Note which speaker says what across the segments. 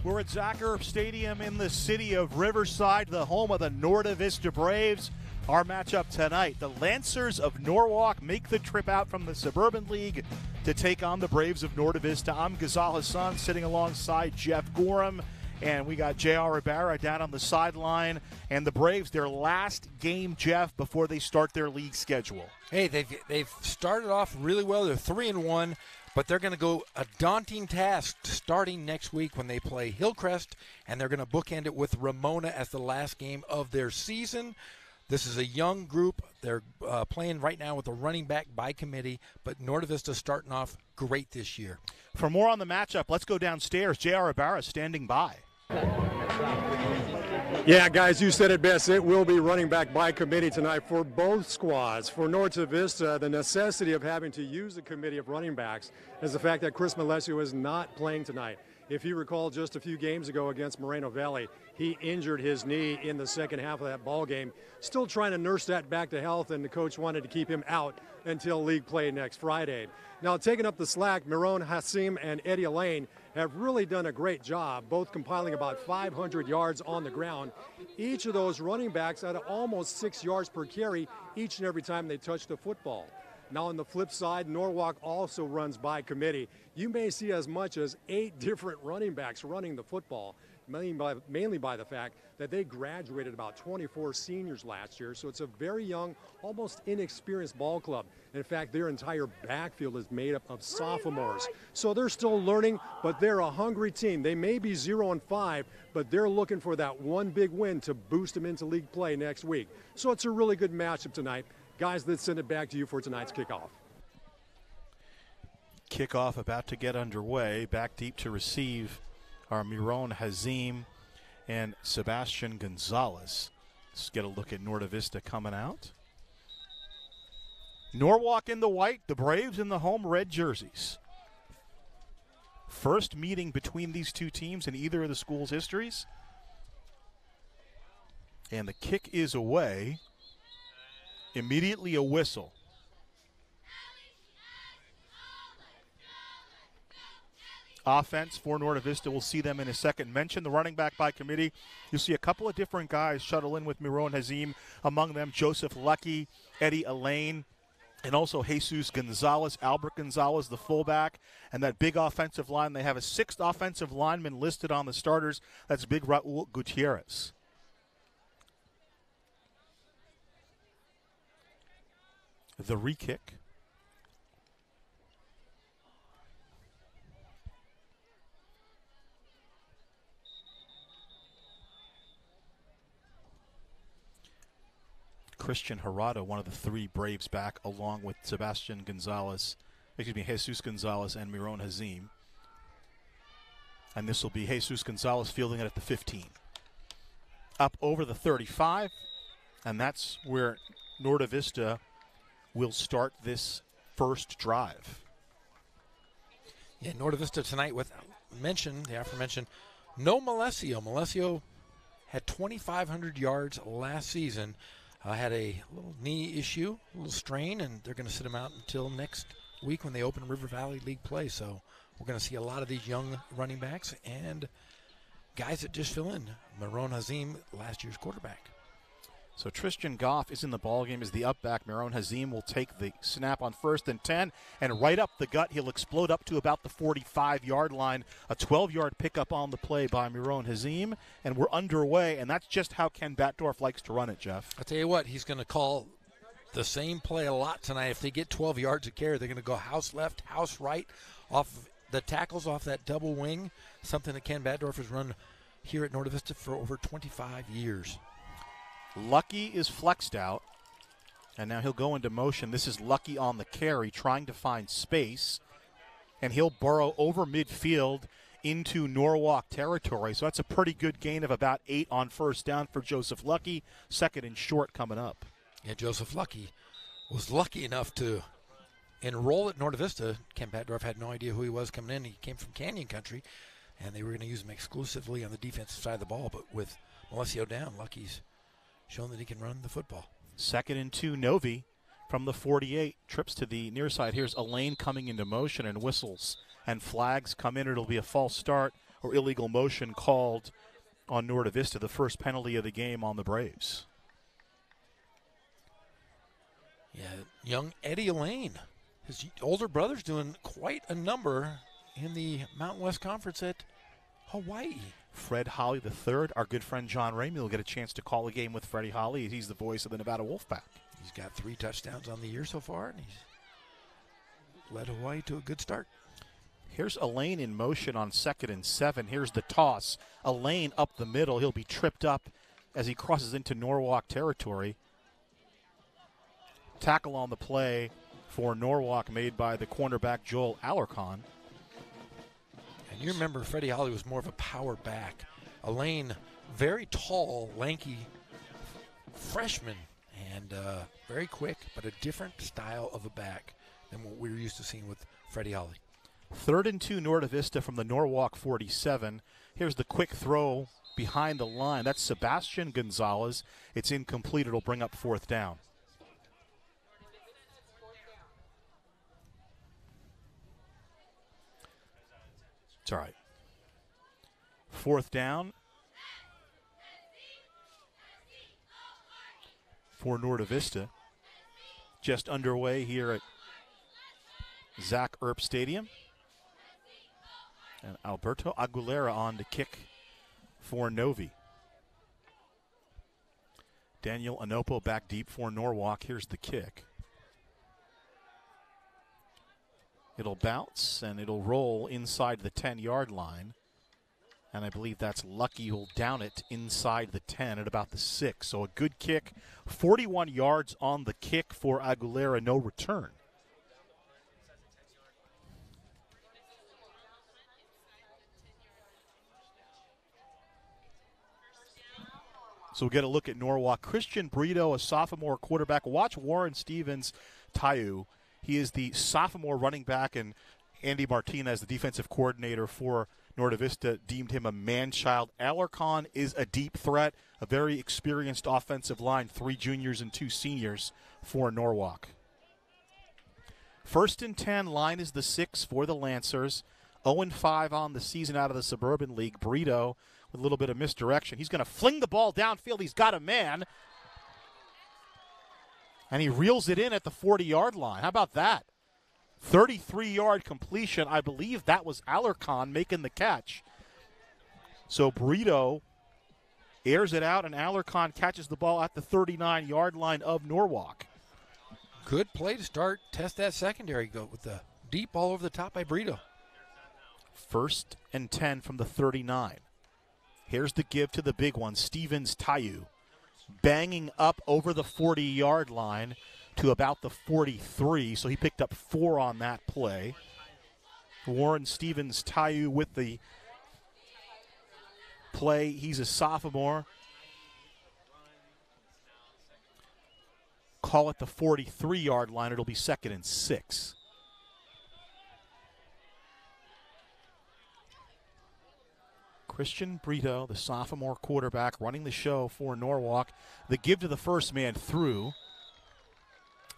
Speaker 1: We're at Zacher Stadium in the city of Riverside, the home of the Norte Vista Braves. Our matchup tonight, the Lancers of Norwalk make the trip out from the Suburban League to take on the Braves of Norte Vista. I'm Ghazal Hassan sitting alongside Jeff Gorham, and we got J.R. Ibarra down on the sideline. And the Braves, their last game, Jeff, before they start their league schedule.
Speaker 2: Hey, they've started off really well. They're 3-1, but they're going to go a daunting task starting next week when they play Hillcrest, and they're going to bookend it with Ramona as the last game of their season. This is a young group. They're playing right now with a running back by committee, but Norte Vista starting off great this year.
Speaker 1: For more on the matchup, let's go downstairs. J.R. Ibarra standing by.
Speaker 3: Yeah, guys, you said it best. It will be running back by committee tonight for both squads. For Norte Vista, the necessity of having to use the committee of running backs is the fact that Chris Malesio is not playing tonight. If you recall, just a few games ago against Moreno Valley, he injured his knee in the second half of that ball game. Still trying to nurse that back to health, and the coach wanted to keep him out until league play next Friday. Now, taking up the slack, Miron Hassim and Eddie Elaine have really done a great job, both compiling about 500 yards on the ground. Each of those running backs at almost 6 yards per carry each and every time they touch the football. Now, on the flip side, Norwalk also runs by committee. You may see as much as 8 different running backs running the football, mainly by the fact that they graduated about 24 seniors last year, so it's a very young, almost inexperienced ball club. In fact, their entire backfield is made up of sophomores. So they're still learning, but they're a hungry team. They may be 0-5, but they're looking for that one big win to boost them into league play next week. So it's a really good matchup tonight. Guys, let's send it back to you for tonight's kickoff.
Speaker 1: Kickoff about to get underway. Back deep to receive are Miron Hazim and Sebastian Gonzalez. Let's get a look at Norte Vista coming out. Norwalk in the white, the Braves in the home red jerseys. First meeting between these two teams in either of the schools' histories. And the kick is away. Immediately a whistle. Offense for Norte Vista. We'll see them in a second. Mention the running back by committee. You'll see a couple of different guys shuttle in with Miron Hazim. Among them, Joseph Lucky, Eddie Elaine, and also Jesus Gonzalez, Albert Gonzalez, the fullback. And that big offensive line, they have a 6th offensive lineman listed on the starters. That's Big Raul Gutierrez. The re-kick. Christian Harada, one of the 3 Braves back, along with Sebastian Gonzalez, Jesus Gonzalez and Miron Hazim. And this will be Jesus Gonzalez fielding it at the 15. Up over the 35, and that's where Norte Vista will start this first drive.
Speaker 2: Yeah, Norte Vista tonight with the aforementioned, no Malesio. Malesio had 2,500 yards last season. Had a little knee issue, a little strain, and they're going to sit him out until next week when they open River Valley League play. So we're going to see a lot of these young running backs and guys that just fill in. Miron Hazim, last year's quarterback.
Speaker 1: So Tristan Goff is in the ballgame as the up back. Miron Hazim will take the snap on 1st and 10, and right up the gut, he'll explode up to about the 45-yard line. A 12-yard pickup on the play by Miron Hazim, and we're underway, and that's just how Ken Batdorf likes to run it, Jeff.
Speaker 2: I'll tell you what, he's going to call the same play a lot tonight. If they get 12 yards of carry, they're going to go house left, house right, off the tackles off that double wing, something that Ken Batdorf has run here at Norte Vista for over 25 years.
Speaker 1: Lucky is flexed out, and now he'll go into motion. This is Lucky on the carry, trying to find space, and he'll burrow over midfield into Norwalk territory. So that's a pretty good gain of about 8 on 1st down for Joseph Lucky. 2nd and short coming up.
Speaker 2: Yeah, Joseph Lucky was lucky enough to enroll at Norte Vista. Ken Batdorf had no idea who he was coming in. He came from Canyon Country, and they were going to use him exclusively on the defensive side of the ball. But with Malesio down, Lucky's shown that he can run the football.
Speaker 1: 2nd and 2, Novi from the 48. Trips to the near side. Here's Elaine coming into motion, and whistles and flags come in. It'll be a false start or illegal motion called on Norte Vista, the first penalty of the game on the Braves.
Speaker 2: Yeah, young Eddie Lane, his older brother's doing quite a number in the Mountain West Conference at Hawaii.
Speaker 1: Fred Holly III, our good friend John Ramey will get a chance to call a game with Freddie Holly. He's the voice of the Nevada Wolfpack.
Speaker 2: He's got 3 touchdowns on the year so far, and he's led Hawaii to a good start.
Speaker 1: Here's Elaine in motion on 2nd and 7. Here's the toss. Elaine up the middle. He'll be tripped up as he crosses into Norwalk territory. Tackle on the play for Norwalk made by the cornerback Joel Alarcon.
Speaker 2: And you remember Freddie Holly was more of a power back. Elaine, very tall, lanky freshman, and very quick, but a different style of a back than what we were used to seeing with Freddie Holly.
Speaker 1: 3rd and 2, Norte Vista from the Norwalk 47. Here's the quick throw behind the line. That's Sebastian Gonzalez. It's incomplete. It'll bring up 4th down. It's all right. 4th down for Norte Vista. Just underway here at Zach Earp Stadium. And Alberto Aguilera on to kick for Novi. Daniel Anopo back deep for Norwalk. Here's the kick. It'll bounce and it'll roll inside the 10-yard line. And I believe that's Lucky who'll down it inside the 10 at about the 6. So a good kick. 41 yards on the kick for Aguilera, no return. So we'll get a look at Norwalk. Christian Brito, a sophomore quarterback. Watch Warren Stevens Tayu. He is the sophomore running back, and Andy Martinez, the defensive coordinator for Norte Vista, deemed him a man-child. Alarcon is a deep threat, a very experienced offensive line, 3 juniors and 2 seniors for Norwalk. 1st and 10, line is the 6 for the Lancers. 0-5 on the season out of the Suburban League. Brito with a little bit of misdirection. He's going to fling the ball downfield. He's got a man. And he reels it in at the 40-yard line. How about that? 33-yard completion. I believe that was Alarcon making the catch. So Brito airs it out, and Alarcon catches the ball at the 39-yard line of Norwalk.
Speaker 2: Good play to start. Test that secondary. Go with the deep ball over the top by Brito.
Speaker 1: 1st and 10 from the 39. Here's the give to the big one, Stevens Tayu. Banging up over the 40-yard line to about the 43, so he picked up 4 on that play. Warren Stevens Tayu with the play. He's a sophomore. Call it the 43-yard line. It'll be 2nd and 6. Christian Brito, the sophomore quarterback, running the show for Norwalk. The give to the first man through.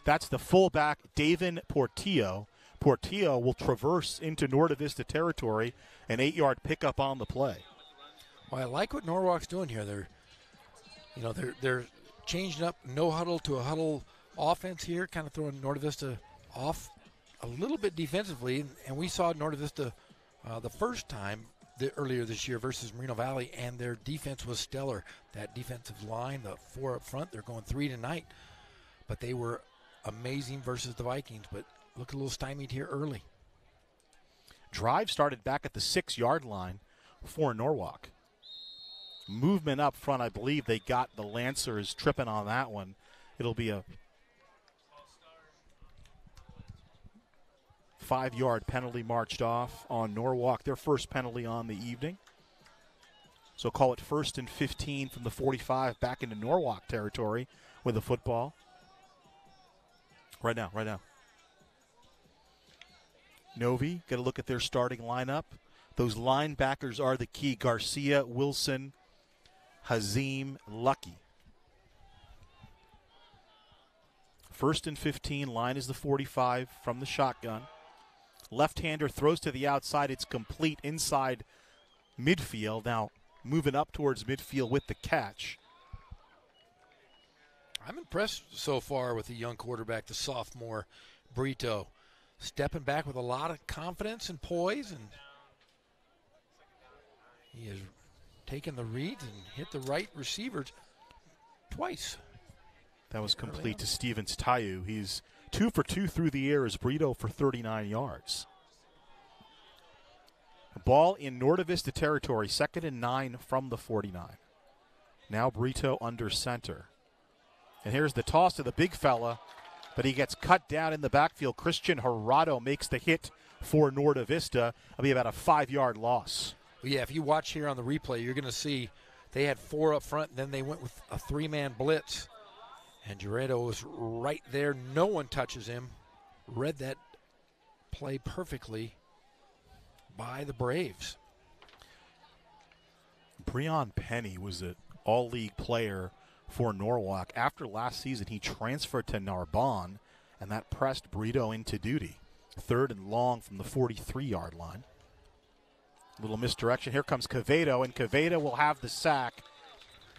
Speaker 1: That's the fullback, David Portillo. Portillo will traverse into Norte Vista territory, an 8-yard pickup on the play.
Speaker 2: Well, I like what Norwalk's doing here. They're changing up no huddle to a huddle offense here, kind of throwing Norte Vista off a little bit defensively. And we saw Norte Vista the first time earlier this year versus Moreno Valley, and their defense was stellar. That defensive line, the 4 up front, they're going 3 tonight. But they were amazing versus the Vikings, but look a little stymied here early.
Speaker 1: Drive started back at the 6-yard line for Norwalk. Movement up front, I believe they got the Lancers tripping on that one. It'll be a 5-yard penalty marched off on Norwalk, their first penalty on the evening. So call it 1st and 15 from the 45 back into Norwalk territory with the football. Right now. Novi, get a look at their starting lineup. Those linebackers are the key. Garcia, Wilson, Hazim, Lucky. 1st and 15, line is the 45 from the shotgun. Left-hander throws to the outside. It's complete inside midfield. Now moving up towards midfield with the catch.
Speaker 2: I'm impressed so far with the young quarterback, the sophomore Brito. Stepping back with a lot of confidence and poise, and he has taken the reads and hit the right receiver twice.
Speaker 1: That was complete to Stevens Tayu. He's 2 for 2 through the air as Brito for 39 yards. The ball in Norte Vista territory, 2nd and 9 from the 49. Now Brito under center. And here's the toss to the big fella, but he gets cut down in the backfield. Christian Gerardo makes the hit for Norte Vista. It'll be about a 5-yard loss.
Speaker 2: Well, yeah, if you watch here on the replay, you're going to see they had 4 up front, and then they went with a 3-man blitz. And Gerardo was right there. No one touches him. Read that play perfectly by the Braves.
Speaker 1: Breon Penny was an all-league player for Norwalk. After last season, he transferred to Narbonne, and that pressed Brito into duty. 3rd and long from the 43-yard line. Little misdirection. Here comes Quevedo, and Quevedo will have the sack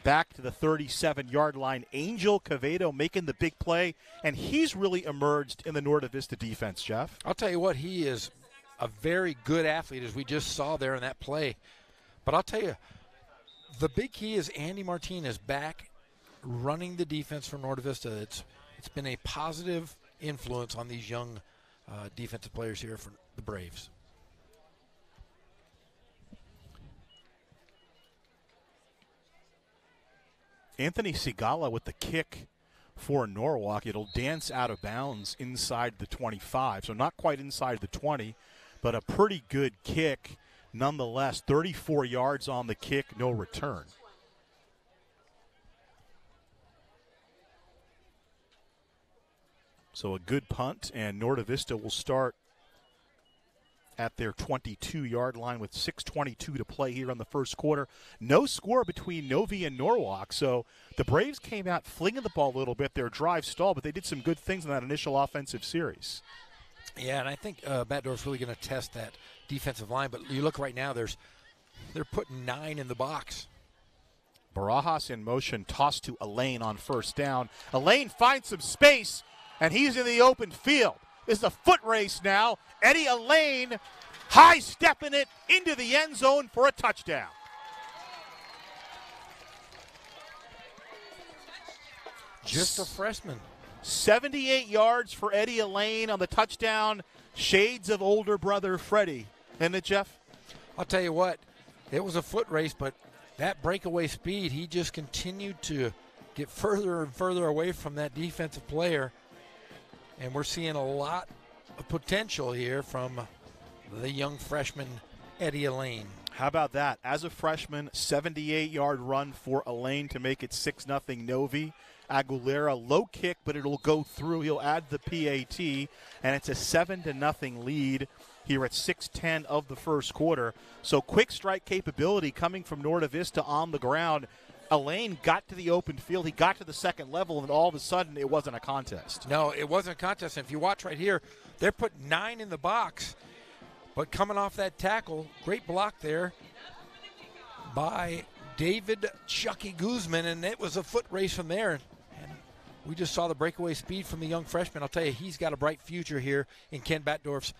Speaker 1: back to the 37-yard line. Angel Quevedo making the big play, and he's really emerged in the Norte Vista defense, Jeff.
Speaker 2: I'll tell you what, he is a very good athlete, as we just saw there in that play. But I'll tell you, the big key is Andy Martinez back running the defense for Norte Vista. It's been a positive influence on these young defensive players here for the Braves.
Speaker 1: Anthony Sigala with the kick for Norwalk. It'll dance out of bounds inside the 25, so not quite inside the 20, but a pretty good kick nonetheless. 34 yards on the kick, no return. So a good punt, and Norte Vista will start at their 22-yard line with 6:22 to play here in the first quarter. No score between Novi and Norwalk, so the Braves came out flinging the ball a little bit. Their drive stalled, but they did some good things in that initial offensive series.
Speaker 2: Yeah, and I think Batdorf's really going to test that defensive line, but you look right now, they're putting 9 in the box.
Speaker 1: Barajas in motion, tossed to Elaine on first down. Elaine finds some space, and he's in the open field. This is a foot race now. Eddie Elaine high-stepping it into the end zone for a touchdown.
Speaker 2: Just a freshman.
Speaker 1: 78 yards for Eddie Elaine on the touchdown. Shades of older brother Freddie. Isn't it, Jeff?
Speaker 2: I'll tell you what, it was a foot race, but that breakaway speed, he just continued to get further and further away from that defensive player. And we're seeing a lot of potential here from the young freshman, Eddie Elaine.
Speaker 1: How about that? As a freshman, 78-yard run for Elaine to make it 6-0 Novi. Aguilera, low kick, but it'll go through. He'll add the PAT, and it's a 7-0 lead here at 6:10 of the first quarter. So quick strike capability coming from Norte Vista on the ground. Elaine got to the open field. He got to the second level, and all of a sudden it wasn't a contest.
Speaker 2: No, it wasn't a contest. And if you watch right here, they're putting 9 in the box. But coming off that tackle, great block there by David Chucky Guzman, and it was a foot race from there. And we just saw the breakaway speed from the young freshman. I'll tell you, he's got a bright future here in Ken Batdorf's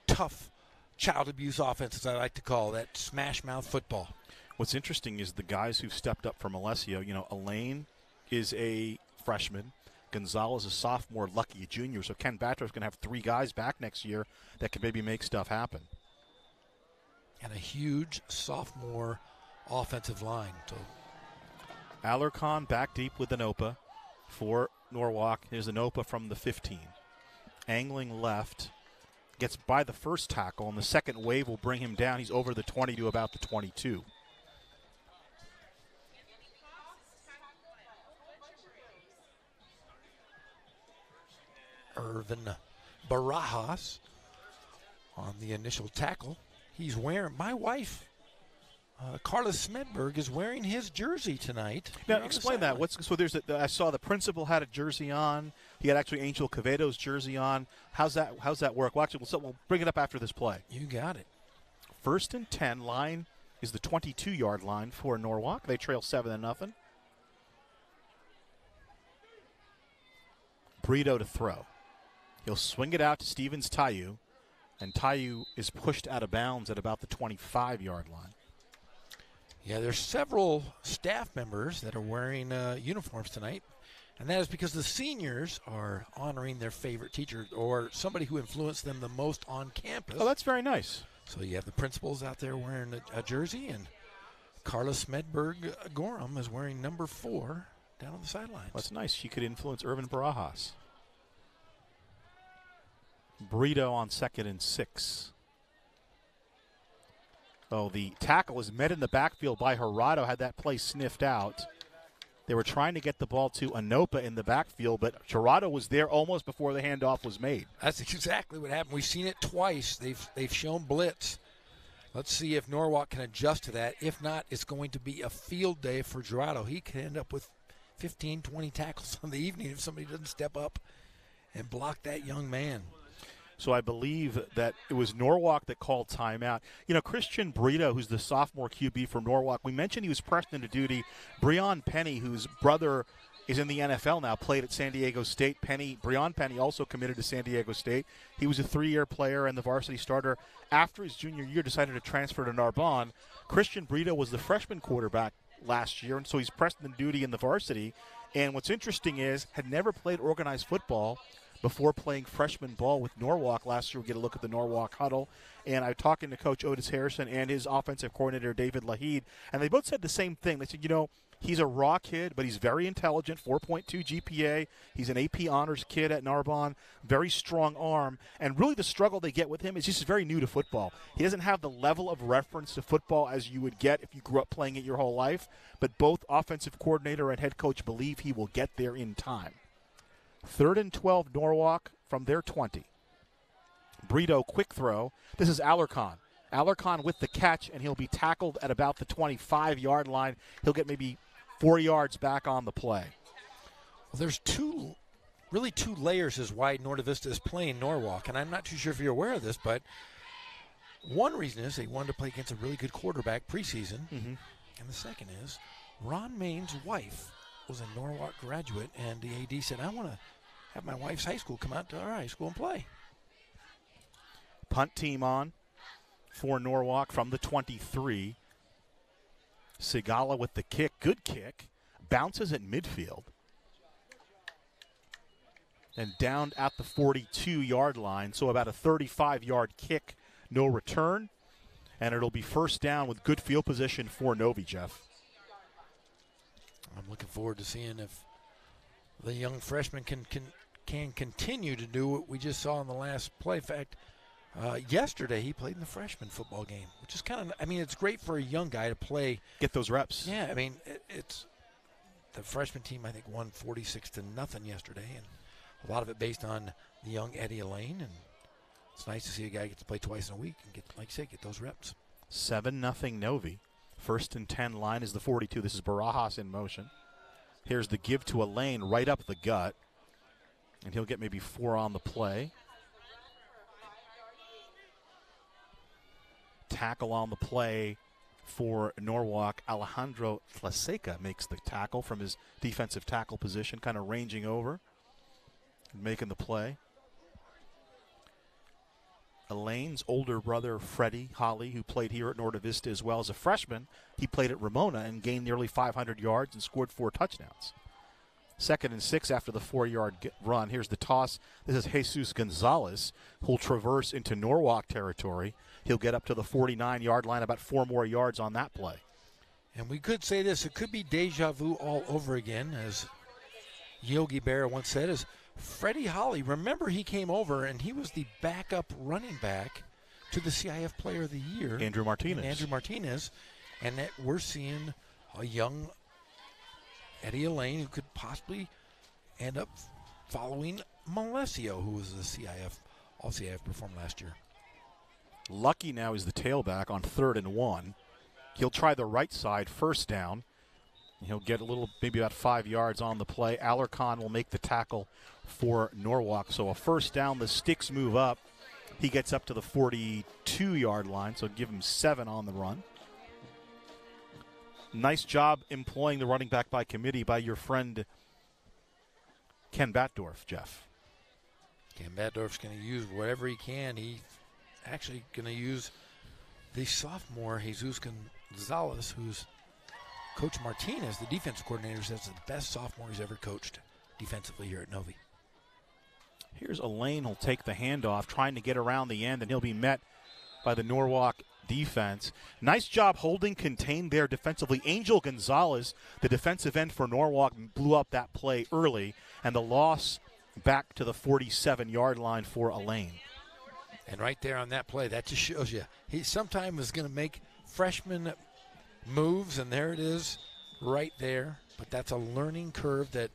Speaker 2: tough child abuse offense, as I like to call that, smash mouth football.
Speaker 1: What's interesting is the guys who've stepped up from Alessio. You know, Elaine is a freshman. Gonzalez a sophomore, Lucky a junior. So Ken Batdorf's going to have 3 guys back next year that can maybe make stuff happen.
Speaker 2: And a huge sophomore offensive line. So
Speaker 1: Alarcon back deep with Anopa for Norwalk. Here's Anopa from the 15. Angling left. Gets by the first tackle, and the second wave will bring him down. He's over the 20 to about the 22.
Speaker 2: Irvin Barajas on the initial tackle. He's wearing, my wife, Carla Smedberg, is wearing his jersey tonight.
Speaker 1: Now, explain that. I saw the principal had a jersey on. He had actually Angel Quevedo's jersey on. How's that work? Well, actually, we'll bring it up after this play.
Speaker 2: You got it.
Speaker 1: First and 10, line is the 22-yard line for Norwalk. They trail 7-0. Brito to throw. He'll swing it out to Stevens Tayu, and Tayu is pushed out of bounds at about the 25-yard line.
Speaker 2: Yeah, there's several staff members that are wearing uniforms tonight, and that is because the seniors are honoring their favorite teacher or somebody who influenced them the most on campus.
Speaker 1: Oh, that's very nice.
Speaker 2: So you have the principals out there wearing a jersey, and Carla Smedberg Gorham is wearing number 4 down on the sidelines.
Speaker 1: That's nice. She could influence Irvin Barajas. Brito on 2nd and 6. Oh, the tackle was met in the backfield by Gerardo, had that play sniffed out. They were trying to get the ball to Anopa in the backfield, but Gerardo was there almost before the handoff was made.
Speaker 2: That's exactly what happened. We've seen it twice. They've shown blitz. Let's see if Norwalk can adjust to that. If not, it's going to be a field day for Gerardo. He could end up with 15, 20 tackles on the evening if somebody doesn't step up and block that young man.
Speaker 1: So I believe that it was Norwalk that called timeout. You know, Christian Brito, who's the sophomore QB for Norwalk, we mentioned he was pressed into duty. Breon Penny, whose brother is in the NFL now, played at San Diego State. Breon Penny also committed to San Diego State. He was a 3-year player and the varsity starter. After his junior year, decided to transfer to Narbonne. Christian Brito was the freshman quarterback last year, and so he's pressed into duty in the varsity. And what's interesting is, had never played organized football before playing freshman ball with Norwalk last year. We get a look at the Norwalk huddle. And I'm talking to Coach Otis Harrison and his offensive coordinator, David Lahid, and they both said the same thing. They said, you know, he's a raw kid, but he's very intelligent, 4.2 GPA. He's an AP honors kid at Narbonne, very strong arm. And really the struggle they get with him is he's just very new to football. He doesn't have the level of reference to football as you would get if you grew up playing it your whole life. But both offensive coordinator and head coach believe he will get there in time. 3rd and 12, Norwalk from their 20. Brito, quick throw. This is Alarcon. Alarcon with the catch, and he'll be tackled at about the 25-yard line. He'll get maybe 4 yards back on the play.
Speaker 2: Well, there's two layers as why Norte Vista is playing Norwalk, and I'm not too sure if you're aware of this, but one reason is they wanted to play against a really good quarterback preseason, and the second is Ron Main's wife was a Norwalk graduate, and the AD said, I want to have my wife's high school come out to our high school and play.
Speaker 1: Punt team on for Norwalk from the 23. Sigala with the kick. Good kick. Bounces at midfield. And down at the 42-yard line, so about a 35-yard kick. No return. And it'll be first down with good field position for Novi, Jeff.
Speaker 2: I'm looking forward to seeing if the young freshman can continue to do what we just saw in the last play. In fact, yesterday he played in the freshman football game, which is kind of, I mean, it's great for a young guy to play.
Speaker 1: Get those reps.
Speaker 2: Yeah, I mean, it's the freshman team, I think, won 46-0 yesterday, and a lot of it based on the young Eddie Elaine, and it's nice to see a guy get to play twice in a week and get, like you say, get those reps.
Speaker 1: 7-0 Novi. 1st and 10 line is the 42. This is Barajas in motion. Here's the give to Elaine right up the gut. And he'll get maybe 4 on the play. Tackle on the play for Norwalk. Alejandro Tlaseca makes the tackle from his defensive tackle position, kind of ranging over and making the play. Elaine's older brother, Freddie Holly, who played here at Norte Vista as well as a freshman, he played at Ramona and gained nearly 500 yards and scored 4 touchdowns. 2nd and 6 after the 4-yard run. Here's the toss. This is Jesus Gonzalez, who'll traverse into Norwalk territory. He'll get up to the 49-yard line, about 4 more yards on that play.
Speaker 2: And we could say this, it could be deja vu all over again, as Yogi Berra once said, is Freddie Holly, remember he came over and he was the backup running back to the CIF Player of the Year.
Speaker 1: Andrew Martinez.
Speaker 2: And that we're seeing a young Eddie Elaine who could possibly end up following Malesio, who was the CIF, All-CIF performed last year.
Speaker 1: Lucky now is the tailback on 3rd and 1. He'll try the right side, first down. He'll get a little, maybe about 5 yards on the play. Alarcon will make the tackle for Norwalk. So a first down, the sticks move up. he gets up to the 42-yard line, so give him 7 on the run. Nice job employing the running back by committee by your friend Ken Batdorf, Jeff.
Speaker 2: Ken Batdorf's going to use whatever he can. He's actually going to use the sophomore, Jesus Gonzalez, who's Coach Martinez, the defensive coordinator, says the best sophomore he's ever coached defensively here at Novi.
Speaker 1: Here's Elaine who'll take the handoff, trying to get around the end, and he'll be met by the Norwalk defense. Nice job holding contained there defensively. Angel Gonzalez, the defensive end for Norwalk, blew up that play early, and the loss back to the 47-yard line for Elaine.
Speaker 2: And right there on that play, that just shows you he sometimes is going to make freshman moves, and there it is right there. But that's a learning curve that,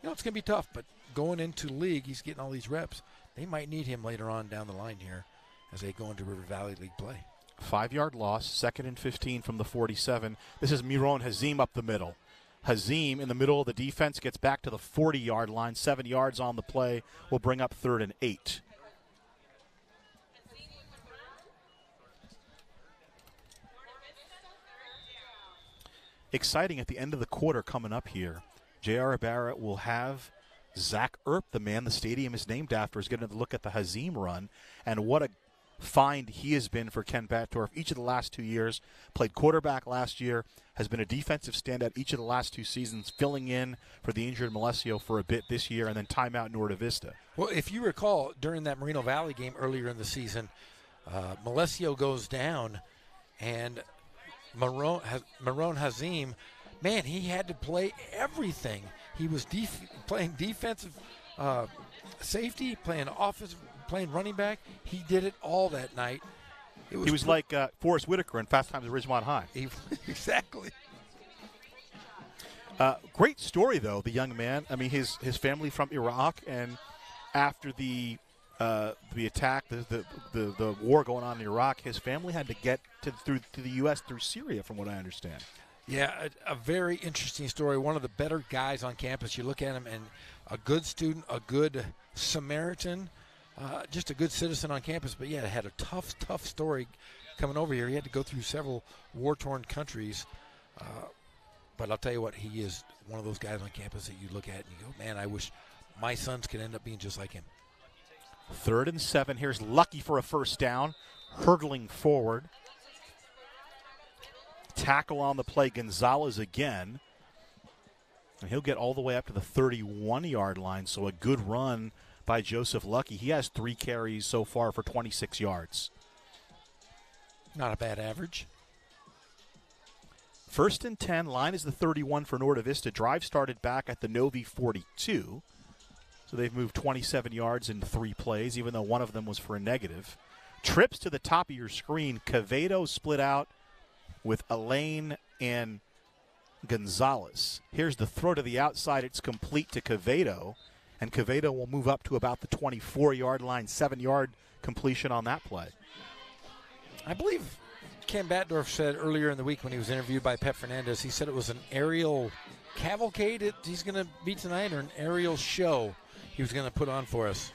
Speaker 2: it's going to be tough. But going into league, he's getting all these reps. They might need him later on down the line here as they go into River Valley League play.
Speaker 1: 5-yard loss, 2nd and 15 from the 47. This is Miron Hazim up the middle. Hazim in the middle of the defense gets back to the 40-yard line. 7 yards on the play will bring up 3rd and 8. Exciting at the end of the quarter coming up here. J.R. Ibarra will have Zach Earp, the man the stadium is named after, is going to look at the Hazim run. And what a find he has been for Ken Batdorf each of the last 2 years. Played quarterback last year, has been a defensive standout each of the last 2 seasons, filling in for the injured Malesio for a bit this year, and then timeout Norda Vista.
Speaker 2: Well, if you recall, during that Moreno Valley game earlier in the season, Malesio goes down, and Maron Hazim, man, he had to play everything. He was playing defensive safety, playing offensive, playing running back. He did it all that night. He was
Speaker 1: like Forrest Whitaker in Fast Times at Ridgemont High.
Speaker 2: Exactly.
Speaker 1: Great story, though, the young man. I mean, his family from Iraq, and after the attack, the war going on in Iraq, his family had to get to the U.S. through Syria, from what I understand.
Speaker 2: Yeah, a very interesting story. One of the better guys on campus. You look at him, and a good student, a good Samaritan, just a good citizen on campus. But, yeah, had a tough story coming over here. He had to go through several war-torn countries. But I'll tell you what, he is one of those guys on campus that you look at and you go, man, I wish my sons could end up being just like him.
Speaker 1: 3rd and 7. Here's Lucky for a first down, hurtling forward. Tackle on the play, Gonzalez again. And he'll get all the way up to the 31-yard line, so a good run by Joseph Lucky. He has 3 carries so far for 26 yards.
Speaker 2: Not a bad average.
Speaker 1: 1st and 10, line is the 31 for Norda Vista. Drive started back at the Novi 42. So they've moved 27 yards in 3 plays, even though one of them was for a negative. Trips to the top of your screen. Quevedo split out with Elaine and Gonzalez. Here's the throw to the outside. It's complete to Quevedo, and Quevedo will move up to about the 24-yard line, 7-yard completion on that play.
Speaker 2: I believe Ken Batdorf said earlier in the week when he was interviewed by Pep Fernandez, he said it was an aerial cavalcade he's going to be tonight, or an aerial show he was going to put on for us.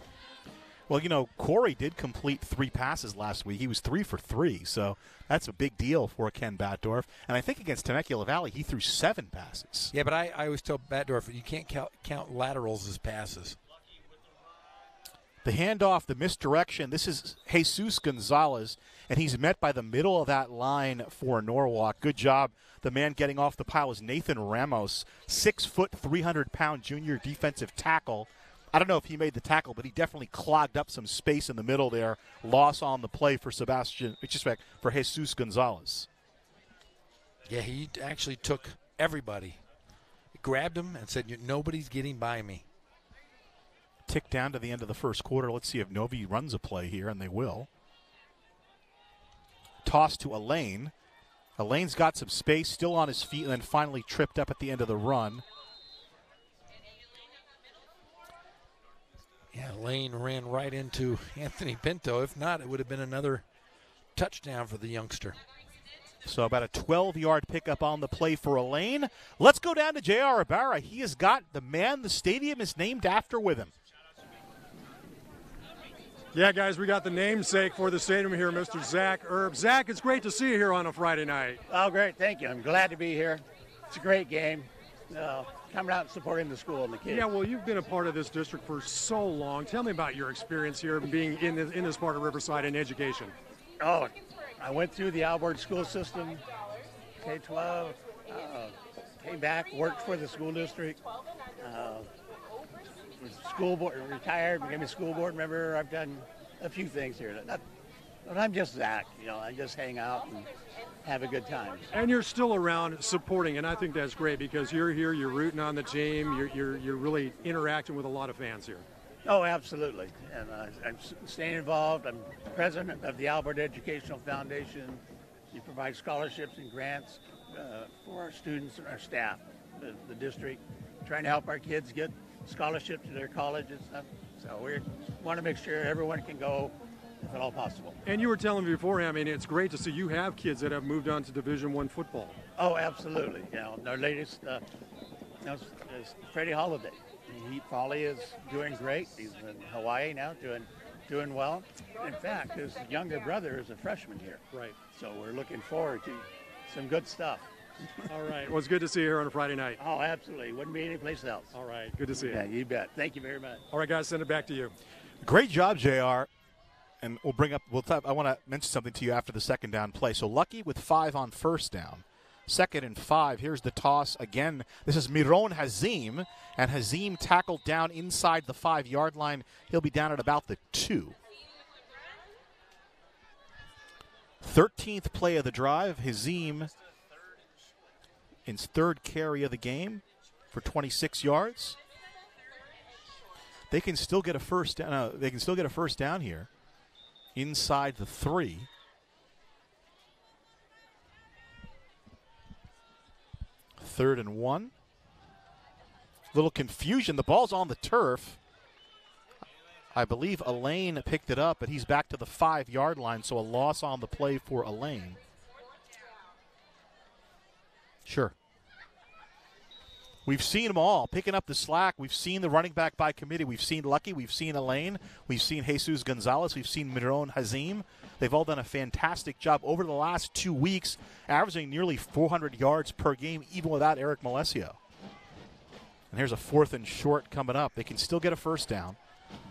Speaker 1: Well, Corey did complete 3 passes last week. He was 3 for 3, so that's a big deal for Ken Batdorf. And I think against Temecula Valley, he threw 7 passes.
Speaker 2: Yeah, but I always tell Batdorf, you can't count laterals as passes.
Speaker 1: The handoff, the misdirection, this is Jesus Gonzalez, and he's met by the middle of that line for Norwalk. Good job. The man getting off the pile is Nathan Ramos, 6 foot, 300-pound junior defensive tackle. I don't know if he made the tackle, but he definitely clogged up some space in the middle there. Loss on the play for for Jesus Gonzalez.
Speaker 2: Yeah, he actually took everybody. He grabbed him and said, nobody's getting by me.
Speaker 1: Tick down to the end of the first quarter. Let's see if Novi runs a play here, and they will. Toss to Elaine. Elaine's got some space, still on his feet, and then finally tripped up at the end of the run.
Speaker 2: Yeah, Lane ran right into Anthony Pinto. If not, it would have been another touchdown for the youngster.
Speaker 1: So about a 12-yard pickup on the play for Elaine. Let's go down to J.R. Ibarra. He has got the man the stadium is named after with him.
Speaker 3: Yeah, guys, we got the namesake for the stadium here, Mr. Zach Erb. Zach, it's great to see you here on a Friday night.
Speaker 4: Oh, great. Thank you. I'm glad to be here. It's a great game. Coming out and supporting the school and the kids.
Speaker 3: Yeah, well, you've been a part of this district for so long. Tell me about your experience here being in this part of Riverside in education.
Speaker 4: Oh, I went through the Alvord school system, K-12, came back, worked for the school district, was school board, retired, became a school board member. I've done a few things here. But I'm just Zach, I just hang out and have a good time.
Speaker 3: And you're still around supporting, and I think that's great because you're here, you're rooting on the team, you're really interacting with a lot of fans here.
Speaker 4: Oh, absolutely. And I'm staying involved. I'm president of the Alvord Educational Foundation. We provide scholarships and grants for our students and our staff, the district, trying to help our kids get scholarships to their colleges. So we want to make sure everyone can go if at all possible.
Speaker 3: And you were telling me beforehand, I mean, it's great to see you have kids that have moved on to Division I football.
Speaker 4: Oh, absolutely. Our latest is Freddie Holiday. Polly is doing great. He's in Hawaii now, doing well. In fact, his younger brother is a freshman here.
Speaker 3: Right.
Speaker 4: So we're looking forward to some good stuff.
Speaker 3: All right. Well, it's good to see you here on a Friday night.
Speaker 4: Oh, absolutely. Wouldn't be anyplace else.
Speaker 3: All right. Good to see you.
Speaker 4: Yeah, you bet. Thank you very much.
Speaker 3: All right, guys, send it back to you.
Speaker 1: Great job, JR. And I want to mention something to you after the second down play. So Lucky with 5 on first down. 2nd and 5. Here's the toss again. This is Miron Hazim, and Hazim tackled down inside the 5-yard line. He'll be down at about the 2. 13th play of the drive. Hazim, his 3rd carry of the game for 26 yards. They can still get a first down. They can still get a first down here inside the 3. Third and 1. Little confusion. The ball's on the turf. I believe Elaine picked it up, but he's back to the 5-yard line, so a loss on the play for Elaine. Sure. We've seen them all picking up the slack. We've seen the running back by committee. We've seen Lucky. We've seen Elaine. We've seen Jesus Gonzalez. We've seen Miron Hazim. They've all done a fantastic job over the last 2 weeks, averaging nearly 400 yards per game, even without Eric Malesio. And here's a 4th and short coming up. They can still get a first down.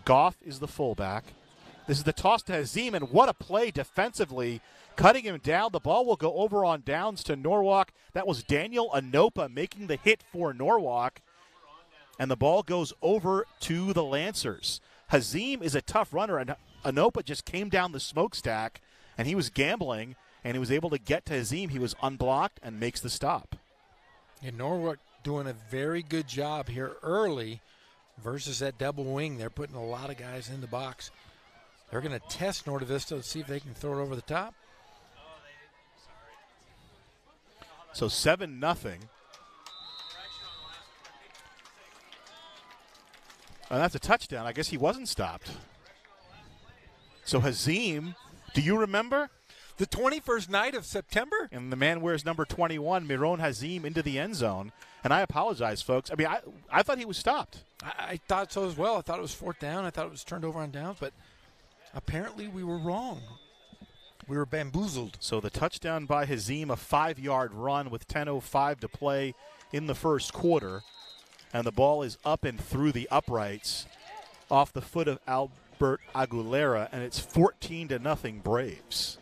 Speaker 1: Goff is the fullback. This is the toss to Hazim, and what a play defensively. Cutting him down. The ball will go over on downs to Norwalk. That was Daniel Anopa making the hit for Norwalk. And the ball goes over to the Lancers. Hazim is a tough runner, and Anopa just came down the smokestack, and he was gambling, and he was able to get to Hazim. He was unblocked and makes the stop.
Speaker 2: And Norwalk doing a very good job here early versus that double wing. They're putting a lot of guys in the box. They're going to test Norte Vista to see if they can throw it over the top.
Speaker 1: So 7-0. And that's a touchdown. I guess he wasn't stopped. So Hazim, do you remember?
Speaker 2: The 21st night of September?
Speaker 1: And the man wears number 21, Miron Hazim, into the end zone. And I apologize, folks. I mean, I thought he was stopped.
Speaker 2: I thought so as well. I thought it was 4th down. I thought it was turned over on downs, but apparently we were wrong. We were bamboozled.
Speaker 1: So the touchdown by Hazim, a 5-yard run with 10:05 to play in the first quarter. And the ball is up and through the uprights off the foot of Albert Aguilera, and it's 14-0 Braves.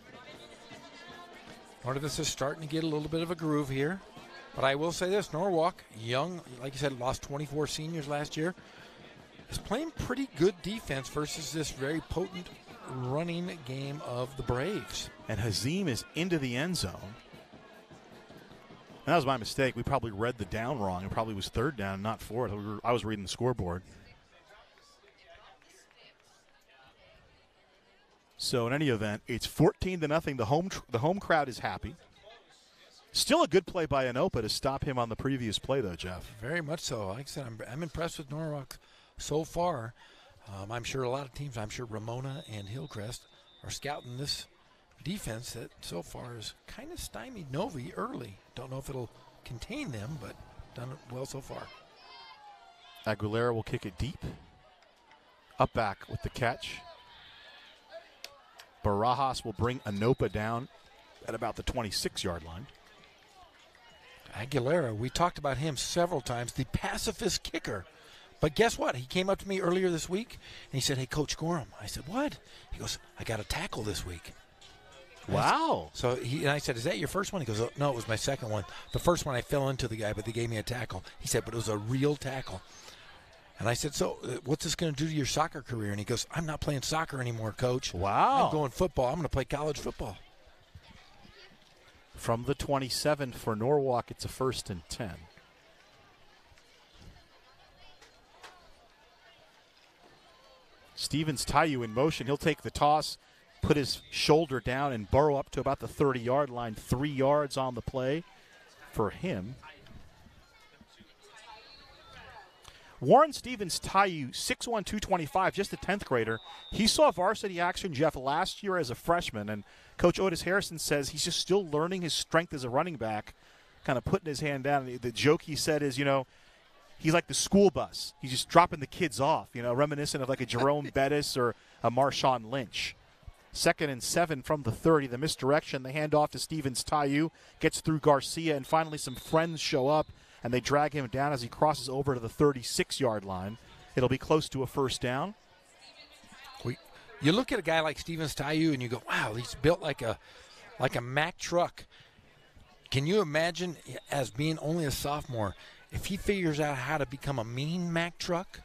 Speaker 2: Norte Vista is starting to get a little bit of a groove here. But I will say this, Norwalk, young, like you said, lost 24 seniors last year, is playing pretty good defense versus this very potent running game of the Braves.
Speaker 1: And Hazim is into the end zone. And that was my mistake. We probably read the down wrong. It probably was 3rd down, not 4th. I was reading the scoreboard. So in any event, it's 14-0. The home crowd is happy. Still a good play by Anopa to stop him on the previous play, though, Jeff.
Speaker 2: Very much so. Like I said, I'm impressed with Norwalk so far. I'm sure a lot of teams, I'm sure Ramona and Hillcrest are scouting this defense that so far has kind of stymied Novi early. Don't know if it'll contain them, but done it well so far.
Speaker 1: Aguilera will kick it deep. Up back with the catch. Barajas will bring Anopa down at about the 26-yard line.
Speaker 2: Aguilera, we talked about him several times, the pacifist kicker. But guess what? He came up to me earlier this week, and he said, "Hey, Coach Gorham." I said, "What?" He goes, "I got a tackle this week."
Speaker 1: Wow.
Speaker 2: So and I said, "Is that your first one?" He goes, "Oh, no, it was my second one. The first one I fell into the guy, but they gave me a tackle." He said, "But it was a real tackle." And I said, "So what's this going to do to your soccer career?" And he goes, "I'm not playing soccer anymore, Coach.
Speaker 1: Wow.
Speaker 2: I'm going football. I'm going to play college football."
Speaker 1: From the 27 for Norwalk, it's a 1st and 10. Stevens Tayu in motion. He'll take the toss, put his shoulder down, and burrow up to about the 30-yard line. 3 yards on the play for him. Warren Stevens Tayu, 6'1", 225, just a 10th grader. He saw varsity action, Jeff, last year as a freshman, and Coach Otis Harrison says he's just still learning his strength as a running back, kind of putting his hand down. The joke he said is, he's like the school bus. He's just dropping the kids off, reminiscent of like a Jerome Bettis or a Marshawn Lynch. 2nd and 7 from the 30. The misdirection, the handoff to Stevens Tayu, gets through Garcia, and finally some friends show up, and they drag him down as he crosses over to the 36-yard line. It'll be close to a 1st down.
Speaker 2: You look at a guy like Stevens Tayu, and you go, "Wow, he's built like a Mack truck." Can you imagine, as being only a sophomore, if he figures out how to become a mean Mack truck?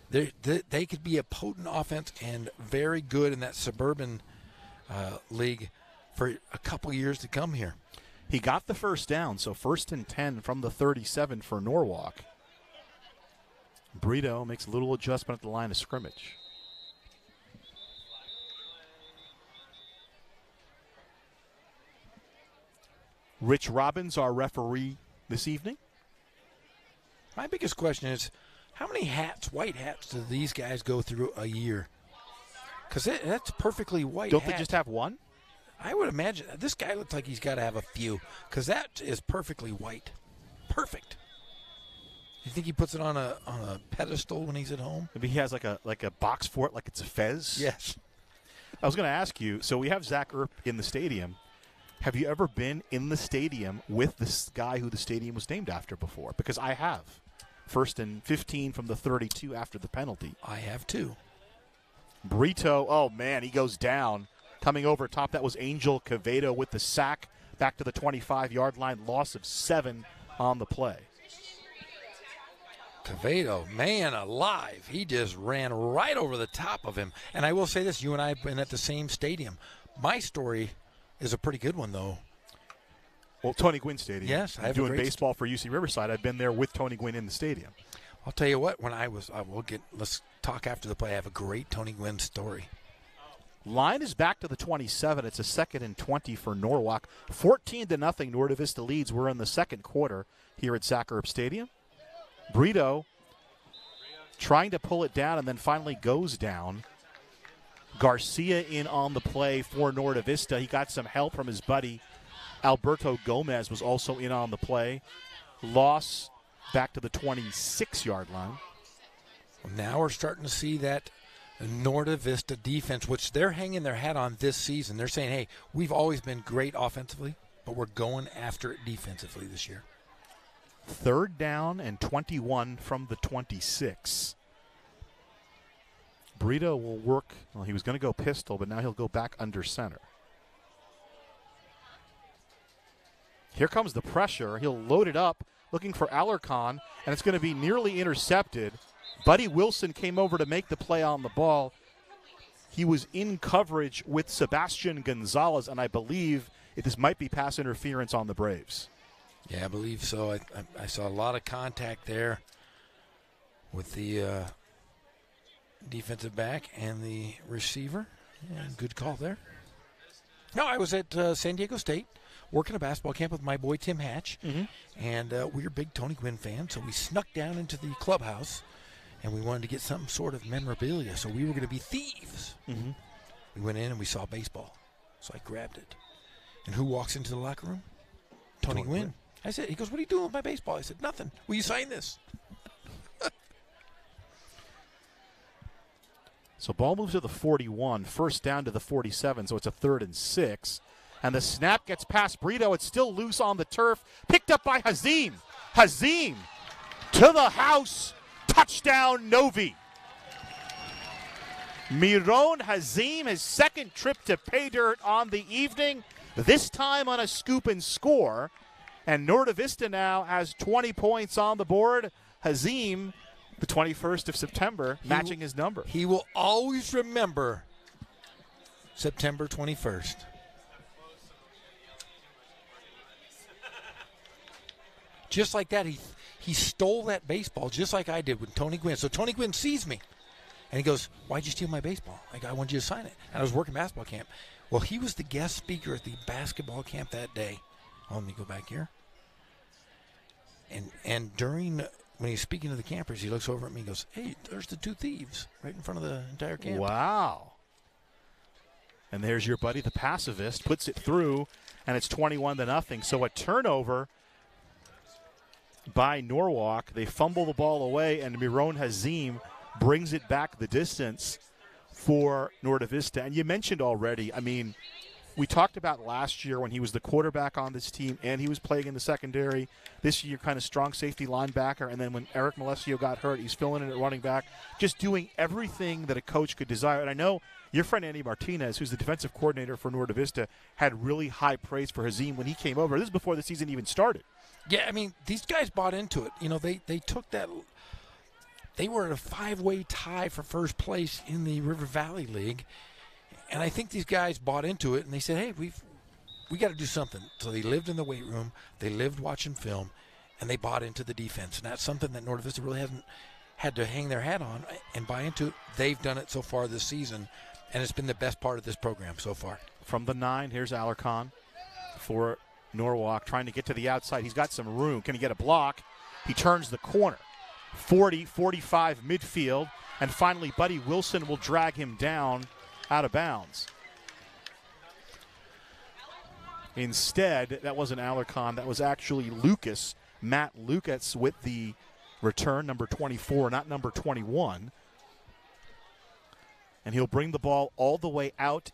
Speaker 2: They could be a potent offense and very good in that suburban league for a couple years to come here.
Speaker 1: He got the 1st down, so 1st and 10 from the 37 for Norwalk. Brito makes a little adjustment at the line of scrimmage. Rich Robbins, our referee this evening.
Speaker 2: My biggest question is, how many white hats, do these guys go through a year? Because that's perfectly white.
Speaker 1: Don't they just have one?
Speaker 2: I would imagine. This guy looks like he's got to have a few, because that is perfectly white. Perfect. You think he puts it on a pedestal when he's at home?
Speaker 1: Maybe he has like a box for it, like it's a fez?
Speaker 2: Yes.
Speaker 1: I was going to ask you, so we have Zach Earp in the stadium. Have you ever been in the stadium with this guy who the stadium was named after before? Because I have. 1st and 15 from the 32 after the penalty.
Speaker 2: I have too.
Speaker 1: Brito, oh man, he goes down. Coming over top, that was Angel Cavedo with the sack. Back to the 25-yard line, loss of 7 on the play.
Speaker 2: Cavedo, man alive. He just ran right over the top of him. And I will say this, you and I have been at the same stadium. My story is a pretty good one, though.
Speaker 1: Well, Tony Gwynn Stadium.
Speaker 2: Yes,
Speaker 1: I'm doing baseball for UC Riverside. I've been there with Tony Gwynn in the stadium.
Speaker 2: I'll tell you what, let's talk after the play. I have a great Tony Gwynn story.
Speaker 1: Line is back to the 27. It's a 2nd and 20 for Norwalk. 14-0, Norte Vista leads. We're in the second quarter here at Zach Earp Stadium. Brito trying to pull it down and then finally goes down. Garcia in on the play for Norte Vista. He got some help from his buddy. Alberto Gomez was also in on the play. Loss back to the 26-yard line.
Speaker 2: Now we're starting to see that Norte Vista defense, which they're hanging their hat on this season. They're saying, hey, we've always been great offensively, but we're going after it defensively this year.
Speaker 1: 3rd down and 21 from the 26. Brito will work. Well, he was going to go pistol, but now he'll go back under center. Here comes the pressure. He'll load it up, looking for Alarcon, and it's going to be nearly intercepted. Buddy Wilson came over to make the play on the ball. He was in coverage with Sebastian Gonzalez, and I believe this might be pass interference on the Braves.
Speaker 2: Yeah, I believe so. I saw a lot of contact there with the defensive back and the receiver. Yeah, good call there. No, I was at San Diego State working a basketball camp with my boy Tim Hatch, and we were big Tony Gwynn fans, so we snuck down into the clubhouse, and we wanted to get some sort of memorabilia, so we were going to be thieves. We went in and we saw baseball, so I grabbed it. And who walks into the locker room? Tony Gwynn. I said, he goes, what are you doing with my baseball? I said, nothing. Will you sign this?
Speaker 1: So ball moves to the 41, first down to the 47, so it's a 3rd and 6. And the snap gets past Brito. It's still loose on the turf. Picked up by Hazim. Hazim to the house. Touchdown, Novi. Miron Hazim, his second trip to pay dirt on the evening, this time on a scoop and score. And Norte Vista now has 20 points on the board. Hazim, the 21st of September, matching his number.
Speaker 2: He will always remember September 21st. Just like that, he stole that baseball just like I did with Tony Gwynn. So Tony Gwynn sees me, and he goes, "Why'd you steal my baseball?" I wanted you to sign it. And I was working basketball camp. Well, he was the guest speaker at the basketball camp that day. Oh, let me go back here. And during, when he's speaking to the campers, he looks over at me and goes, "Hey, there's the 2 thieves right in front of the entire camp."
Speaker 1: Wow. And there's your buddy, the pacifist, puts it through, and it's 21-0. So a turnover by Norwalk. They fumble the ball away, and Miron Hazim brings it back the distance for Norte Vista. And you mentioned already, I mean, we talked about last year when he was the quarterback on this team and he was playing in the secondary. This year, kind of strong safety linebacker. And then when Eric Malesio got hurt, he's filling in at running back, just doing everything that a coach could desire. And I know your friend Andy Martinez, who's the defensive coordinator for Norte Vista, had really high praise for Hazim when he came over. This is before the season even started.
Speaker 2: Yeah, I mean, these guys bought into it. You know, they took that. They were at a 5-way tie for first place in the River Valley League. And I think these guys bought into it, and they said, "Hey, we got to do something." So they lived in the weight room, they lived watching film, and they bought into the defense. And that's something that Norte Vista really hasn't had to hang their hat on and buy into. They've done it so far this season, and it's been the best part of this program so far.
Speaker 1: From the 9, here's Alarcon for Norwalk, trying to get to the outside. He's got some room. Can he get a block? He turns the corner. 40, 45 midfield, and finally Buddy Wilson will drag him down out of bounds. Instead, that wasn't Alarcon. That was actually Lucas, Matt Lucas, with the return, number 24, not number 21. And he'll bring the ball all the way out.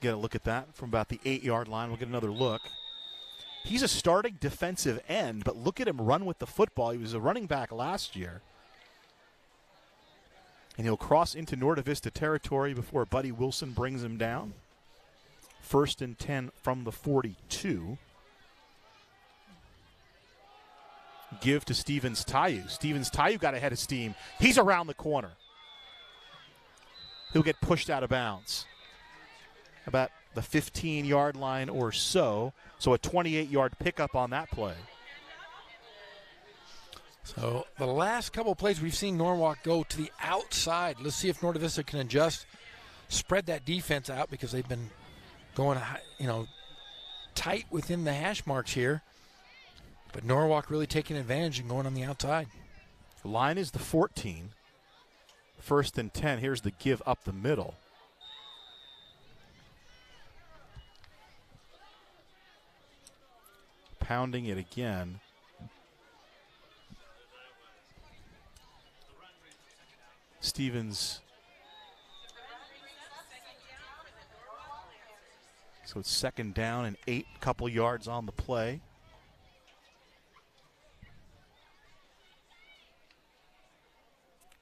Speaker 1: Get a look at that from about the 8-yard line. We'll get another look. He's a starting defensive end, but look at him run with the football. He was a running back last year. And he'll cross into Norte Vista territory before Buddy Wilson brings him down. 1st and 10 from the 42. Give to Stevens Tayu. Stevens Tayu got ahead of steam. He's around the corner. He'll get pushed out of bounds. About the 15-yard line or so. So a 28-yard pickup on that play.
Speaker 2: So the last couple of plays we've seen Norwalk go to the outside. Let's see if Norte Vista can adjust, spread that defense out because they've been going, tight within the hash marks here. But Norwalk really taking advantage and going on the outside.
Speaker 1: The line is the 14. 1st and 10. Here's the give up the middle. Pounding it again. Stevens. So it's 2nd down and 8, couple yards on the play.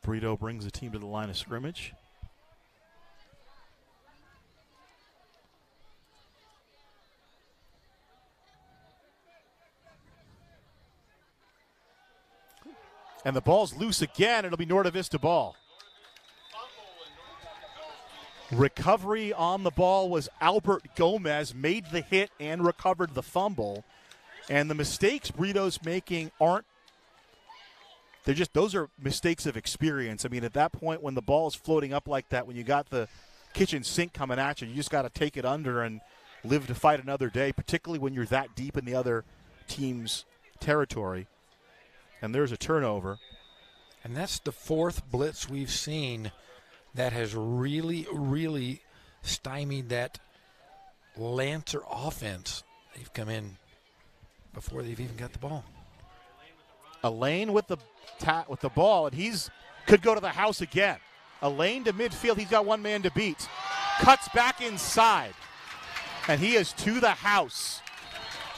Speaker 1: Brito brings the team to the line of scrimmage. And the ball's loose again. It'll be Norte Vista ball. Recovery on the ball was Albert Gomez, made the hit and recovered the fumble. And the mistakes Brito's making those are mistakes of experience. I mean, at that point when the ball is floating up like that, when you got the kitchen sink coming at you, you just got to take it under and live to fight another day, particularly when you're that deep in the other team's territory. And there's a turnover.
Speaker 2: And that's the 4th blitz we've seen that has really, really stymied that Lancer offense. They've come in before they've even got the ball.
Speaker 1: Elaine with the ball, and he's could go to the house again. Elaine to midfield. He's got one man to beat. Cuts back inside, and he is to the house.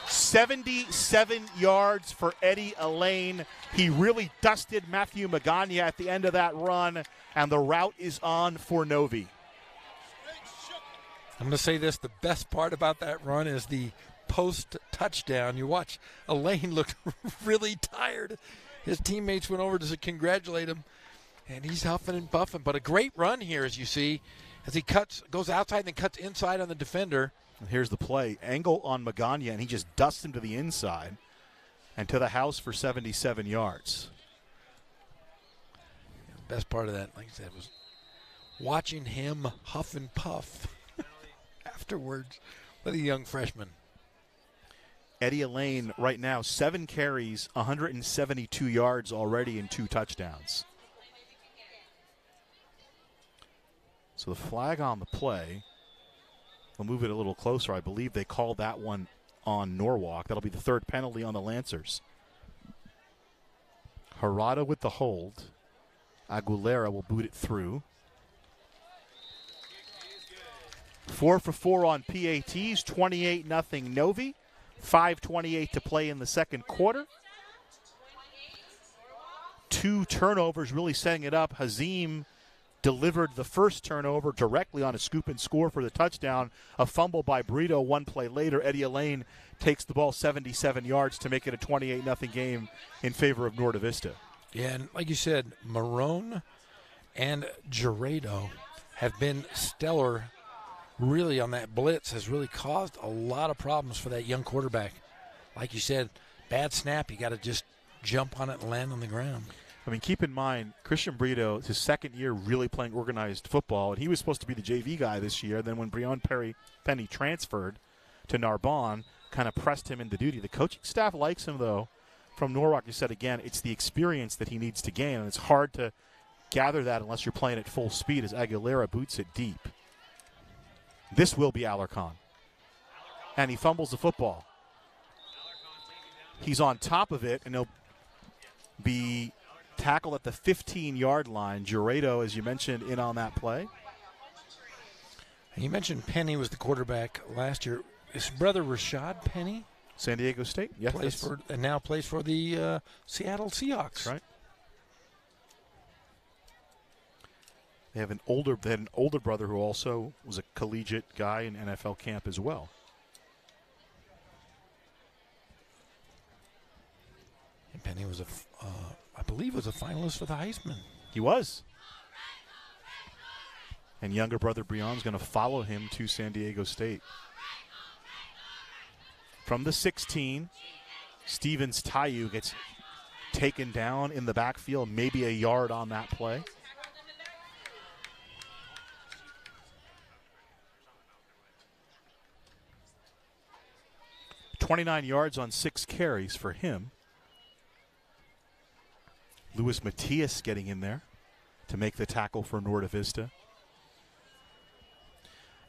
Speaker 1: 77 yards for Eddie Elaine. He really dusted Matthew Magana at the end of that run, and the route is on for Novi.
Speaker 2: I'm going to say this. The best part about that run is the post touchdown. You watch Elaine look really tired. His teammates went over to congratulate him, and he's huffing and puffing. But a great run here, as you see, as he goes outside and then cuts inside on the defender.
Speaker 1: And here's the play. Angle on Magana, and he just dusts him to the inside and to the house for 77 yards.
Speaker 2: The best part of that, like I said, was watching him huff and puff afterwards with a young freshman.
Speaker 1: Eddie Elaine right now, 7 carries, 172 yards already and 2 touchdowns. So the flag on the play. We'll move it a little closer. I believe they called that one on Norwalk. That'll be the 3rd penalty on the Lancers. Harada with the hold. Aguilera will boot it through. 4 for 4 on PATs, 28-0 Novi. 5:28 to play in the second quarter. 2 turnovers really setting it up. Hazim delivered the first turnover directly on a scoop and score for the touchdown. A fumble by Brito 1 play later. Eddie Elaine takes the ball 77 yards to make it a 28-0 game in favor of Norte Vista.
Speaker 2: Yeah, and like you said, Marone and Gerardo have been stellar. Really on that blitz has really caused a lot of problems for that young quarterback. Like you said, bad snap, you got to just jump on it and land on the ground.
Speaker 1: I mean, keep in mind, Christian Brito, his second year really playing organized football, and he was supposed to be the JV guy this year. Then when Breon Penny transferred to Narbonne, kind of pressed him into duty. The coaching staff likes him, though. From Norwalk, you said again, it's the experience that he needs to gain, and it's hard to gather that unless you're playing at full speed as Aguilera boots it deep. This will be Alarcon. And he fumbles the football. He's on top of it, and he'll be tackled at the 15-yard line. Gerardo, as you mentioned, in on that play.
Speaker 2: You mentioned Penny was the quarterback last year. His brother Rashad Penny?
Speaker 1: San Diego State, yes.
Speaker 2: Now plays for the Seattle Seahawks.
Speaker 1: Right. They had an older brother who also was a collegiate guy in NFL camp as well.
Speaker 2: And Penny was I believe was a finalist for the Heisman.
Speaker 1: He was. And younger brother Breon's going to follow him to San Diego State. From the 16, Stevens Tayu gets taken down in the backfield, maybe a yard on that play. 29 yards on 6 carries for him. Luis Matias getting in there to make the tackle for Norte Vista.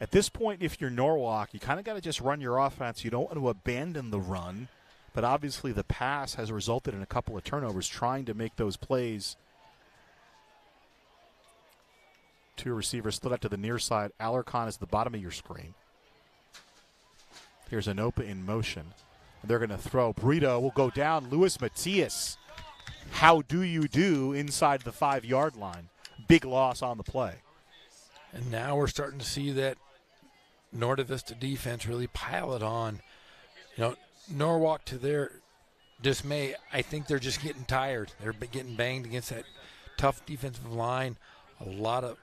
Speaker 1: At this point, if you're Norwalk, you kind of got to just run your offense. You don't want to abandon the run, but obviously the pass has resulted in a couple of turnovers, trying to make those plays. 2 receivers split out to the near side. Alarcon is the bottom of your screen. Here's Anopa in motion. They're going to throw. Brito will go down. Luis Matias. How do you do inside the 5-yard line? Big loss on the play.
Speaker 2: And now we're starting to see that Norte Vista defense really pile it on. You know, Norwalk, to their dismay, I think they're just getting tired. They're getting banged against that tough defensive line. A lot of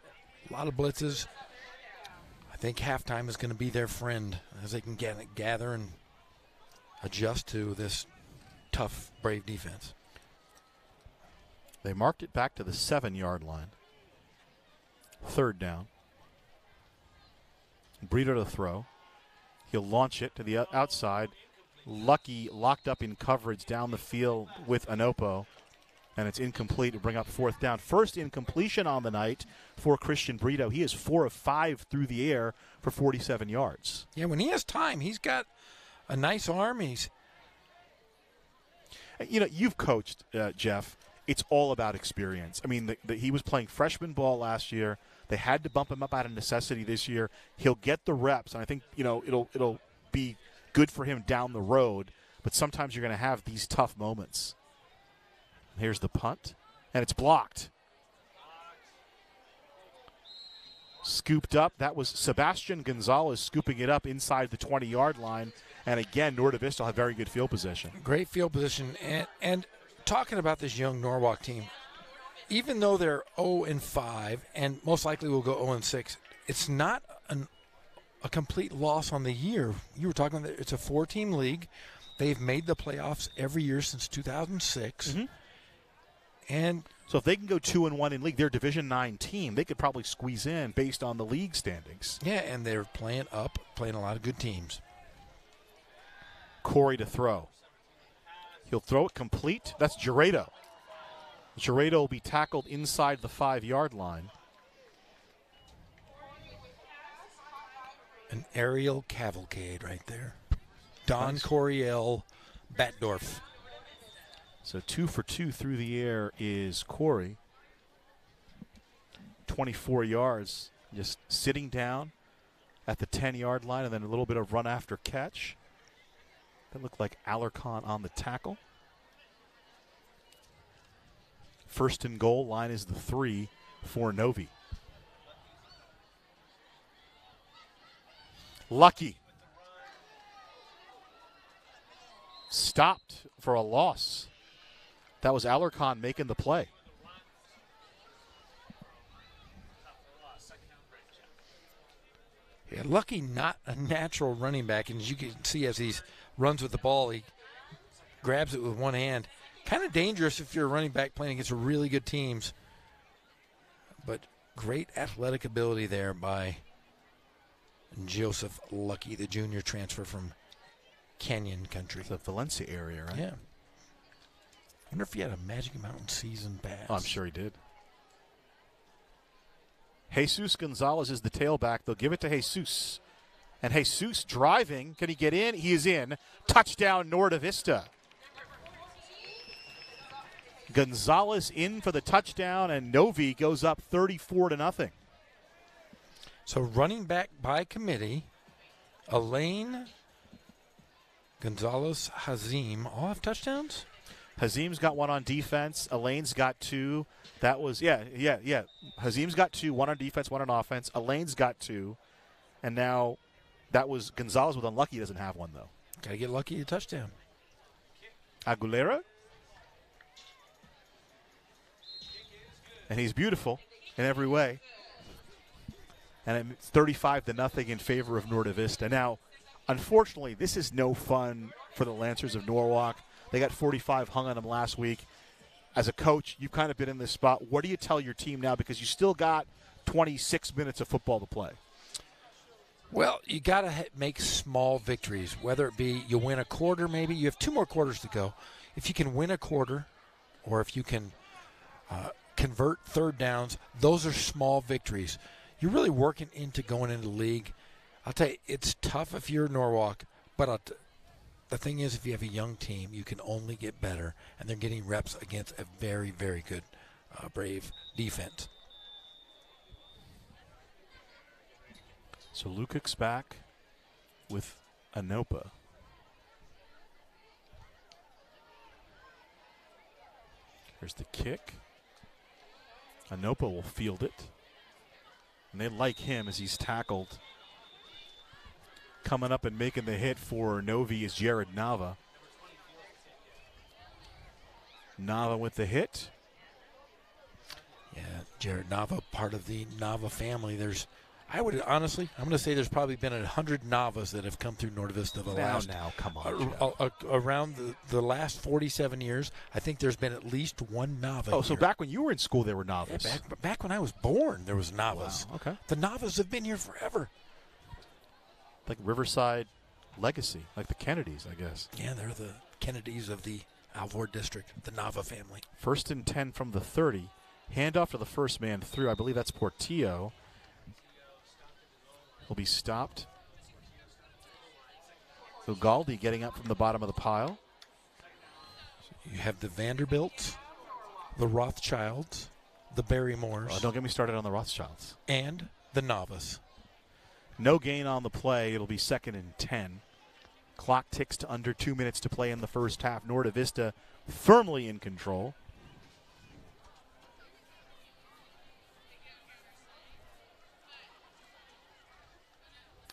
Speaker 2: blitzes. I think halftime is going to be their friend as they can gather and adjust to this tough Brave defense.
Speaker 1: They marked it back to the 7-yard line. 3rd down. Brito to throw. He'll launch it to the outside. Lucky locked up in coverage down the field with Anopo. And it's incomplete to bring up 4th down. First incompletion on the night for Christian Brito. He is 4 of 5 through the air for 47 yards.
Speaker 2: Yeah, when he has time, he's got a nice arm.
Speaker 1: You know, you've coached, Jeff. It's all about experience. I mean, he was playing freshman ball last year. They had to bump him up out of necessity this year. He'll get the reps, and I think, you know, it'll be good for him down the road. But sometimes you're going to have these tough moments. Here's the punt, and it's blocked. Scooped up. That was Sebastian Gonzalez scooping it up inside the 20-yard line. And again, Norte Vista had very good field position.
Speaker 2: Great field position. And talking about this young Norwalk team, even though they're 0-5 and most likely will go 0-6, it's not a complete loss on the year. You were talking about it's a 4-team league. They've made the playoffs every year since 2006. Mm-hmm. And
Speaker 1: so if they can go 2-1 in league, their Division IX team, they could probably squeeze in based on the league standings.
Speaker 2: Yeah, and they're playing a lot of good teams.
Speaker 1: Corey to throw. He'll throw it complete. That's Gerardo. Gerardo will be tackled inside the 5-yard line.
Speaker 2: An aerial cavalcade right there. Don Coryell Batdorf.
Speaker 1: So 2 for 2 through the air is Corey. 24 yards, just sitting down at the 10-yard line, and then a little bit of run after catch. That looked like Alarcon on the tackle. First and goal, line is the 3 for Novi. Lucky. Stopped for a loss. That was Alarcon making the play.
Speaker 2: Yeah, Lucky not a natural running back, and as you can see as he runs with the ball, he grabs it with one hand. Kind of dangerous if you're a running back playing against really good teams. But great athletic ability there by Joseph Lucky, the junior transfer from Canyon Country.
Speaker 1: It's the Valencia area, right?
Speaker 2: Yeah. I wonder if he had a Magic Mountain season pass.
Speaker 1: Oh, I'm sure he did. Jesus Gonzalez is the tailback. They'll give it to Jesus. And Jesus driving. Can he get in? He is in. Touchdown, Norte Vista. Gonzalez in for the touchdown, and Novi goes up 34-0.
Speaker 2: So running back by committee, Elaine, Gonzalez, Hazim, all have touchdowns?
Speaker 1: Hazim's got one on defense. Elaine's got 2. That was, yeah. Hazim's got 2, one on defense, one on offense. Elaine's got 2. And now that was Gonzalez with unlucky. He doesn't have one, though.
Speaker 2: Got to get lucky a touchdown.
Speaker 1: Aguilera. And he's beautiful in every way. And it's 35-0 in favor of Norte Vista. Now, unfortunately, this is no fun for the Lancers of Norwalk. They got 45 hung on them last week. As a coach, you've kind of been in this spot. What do you tell your team now? Because you still got 26 minutes of football to play.
Speaker 2: Well, you got to make small victories, whether it be you win a quarter maybe. You have 2 more quarters to go. If you can win a quarter or if you can convert third downs, those are small victories. You're really working into going into the league. I'll tell you, it's tough if you're Norwalk, but the thing is, if you have a young team, you can only get better, and they're getting reps against a very, very good Brave defense.
Speaker 1: So Lukic's back with Anopa. Here's the kick. Anopa will field it. And they like him as he's tackled. Coming up and making the hit for Novi is Jared Nava. Nava with the hit.
Speaker 2: Yeah, Jared Nava, part of the Nava family. I'm going to say there's probably been 100 Navas that have come through Norte Vista
Speaker 1: come on.
Speaker 2: Around the last 47 years. I think there's been at least one Nava.
Speaker 1: Oh, so back when you were in school, there were Navas.
Speaker 2: Yeah, back when I was born, there was Navas.
Speaker 1: Wow, okay.
Speaker 2: The Navas have been here forever.
Speaker 1: Like Riverside legacy, like the Kennedys, I guess.
Speaker 2: Yeah, they're the Kennedys of the Alvord district, the Nava family.
Speaker 1: 1st and 10 from the 30. Handoff to the first man through. I believe that's Portillo. Will be stopped. Ugaldi getting up from the bottom of the pile.
Speaker 2: You have the Vanderbilts, the Rothschilds, the Barrymores,
Speaker 1: Oh, don't get me started on the Rothschilds.
Speaker 2: and the Novice.
Speaker 1: No gain on the play. It'll be 2nd and 10. Clock ticks to under 2 minutes to play in the first half. Norte Vista firmly in control.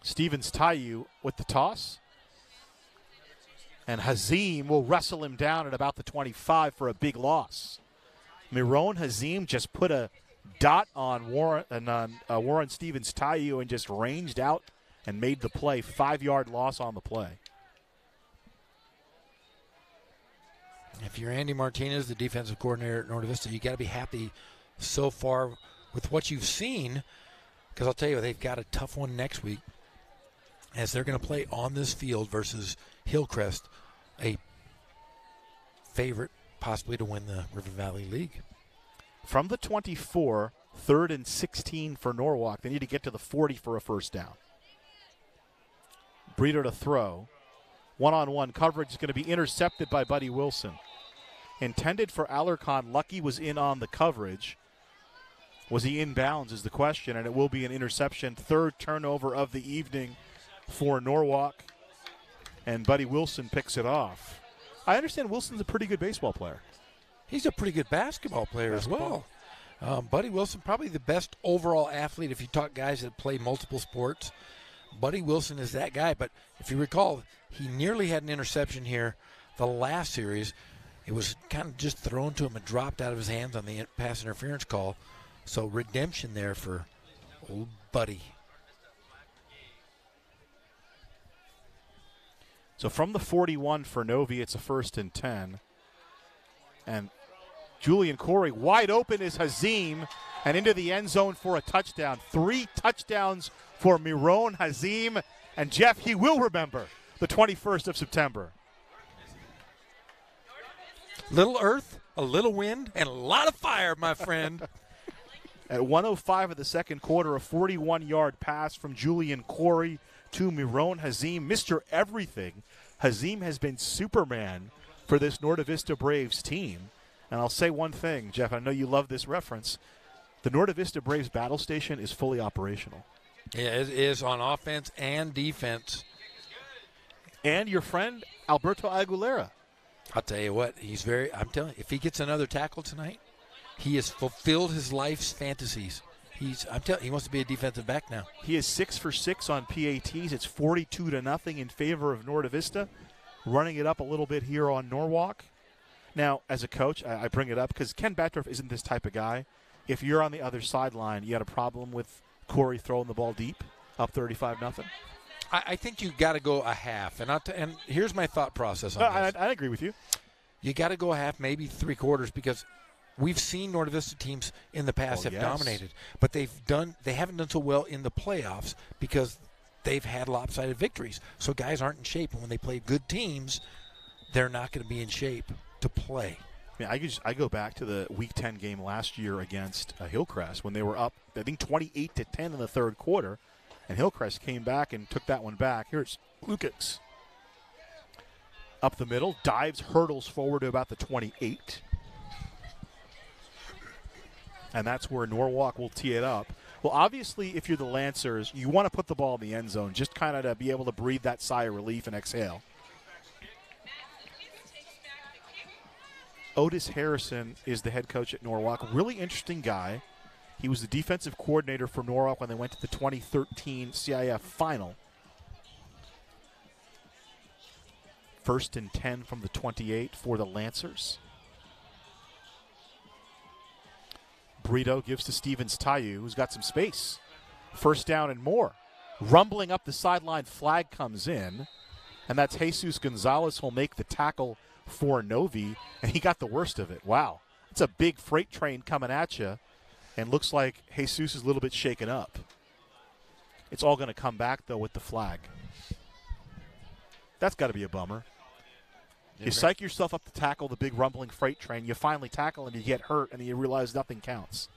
Speaker 1: Stevens Tayu with the toss. And Hazim will wrestle him down at about the 25 for a big loss. Miron Hazim just put a dot on Warren Stevens Tayu and just ranged out and made the play. 5-yard loss on the play.
Speaker 2: If you're Andy Martinez, the defensive coordinator at Norte Vista, you got to be happy so far with what you've seen, because I'll tell you, they've got a tough one next week as they're going to play on this field versus Hillcrest, a favorite possibly to win the River Valley League.
Speaker 1: From the 24, 3rd and 16 for Norwalk. They need to get to the 40 for a first down. Breeder to throw. One-on-one coverage is going to be intercepted by Buddy Wilson. Intended for Alarcon. Lucky was in on the coverage. Was he in bounds is the question, and it will be an interception. 3rd turnover of the evening for Norwalk, and Buddy Wilson picks it off. I understand Wilson's a pretty good baseball player.
Speaker 2: He's a pretty good basketball player as well. Buddy Wilson, probably the best overall athlete if you talk guys that play multiple sports. Buddy Wilson is that guy, but if you recall, he nearly had an interception here the last series. It was kind of just thrown to him and dropped out of his hands on the pass interference call. So redemption there for old Buddy.
Speaker 1: So from the 41 for Novi, it's a 1st and 10. And Julian Corey wide open is Hazim, and into the end zone for a touchdown. 3 touchdowns for Miron Hazim. And Jeff, he will remember the 21st of September.
Speaker 2: Little earth, a little wind, and a lot of fire, my friend.
Speaker 1: At 1:05 of the second quarter, a 41-yard pass from Julian Corey to Miron Hazim. Mr. Everything. Hazim has been Superman for this Norte Vista Braves team. And I'll say one thing, Jeff, I know you love this reference. The Norte Vista Braves battle station is fully operational.
Speaker 2: Yeah, it is on offense and defense.
Speaker 1: And your friend, Alberto Aguilera.
Speaker 2: I'll tell you what, I'm telling you, if he gets another tackle tonight, he has fulfilled his life's fantasies. He wants to be a defensive back now.
Speaker 1: He is 6 for 6 on PATs. It's 42-0 in favor of Norte Vista. Running it up a little bit here on Norwalk. Now, as a coach, I bring it up because Ken Batdorf isn't this type of guy. If you're on the other sideline, you had a problem with Corey throwing the ball deep, up 35-0.
Speaker 2: I think you got to go a half, and here's my thought process on this.
Speaker 1: I agree with you.
Speaker 2: You got to go a half, maybe 3/4, because we've seen Norte Vista teams in the past have dominated, but they haven't done so well in the playoffs because they've had lopsided victories. So guys aren't in shape, and when they play good teams, they're not going to be in shape to play.
Speaker 1: I go back to the Week 10 game last year against Hillcrest when they were up, I think 28-10 in the third quarter, and Hillcrest came back and took that one back. Here's Lucas. Up the middle, dives, hurdles forward to about the 28. And that's where Norwalk will tee it up. Well, obviously, if you're the Lancers, you want to put the ball in the end zone just kind of to be able to breathe that sigh of relief and exhale. Otis Harrison is the head coach at Norwalk. Really interesting guy. He was the defensive coordinator for Norwalk when they went to the 2013 CIF final. 1st and 10 from the 28 for the Lancers. Brito gives to Stevens Tayu, who's got some space. 1st down and more. Rumbling up the sideline, flag comes in. And that's Jesus Gonzalez who'll make the tackle for Novi. And he got the worst of it. Wow. It's a big freight train coming at you. And looks like Jesus is a little bit shaken up. It's all going to come back, though, with the flag. That's got to be a bummer. You psych yourself up to tackle the big rumbling freight train. You finally tackle and you get hurt, and you realize nothing counts.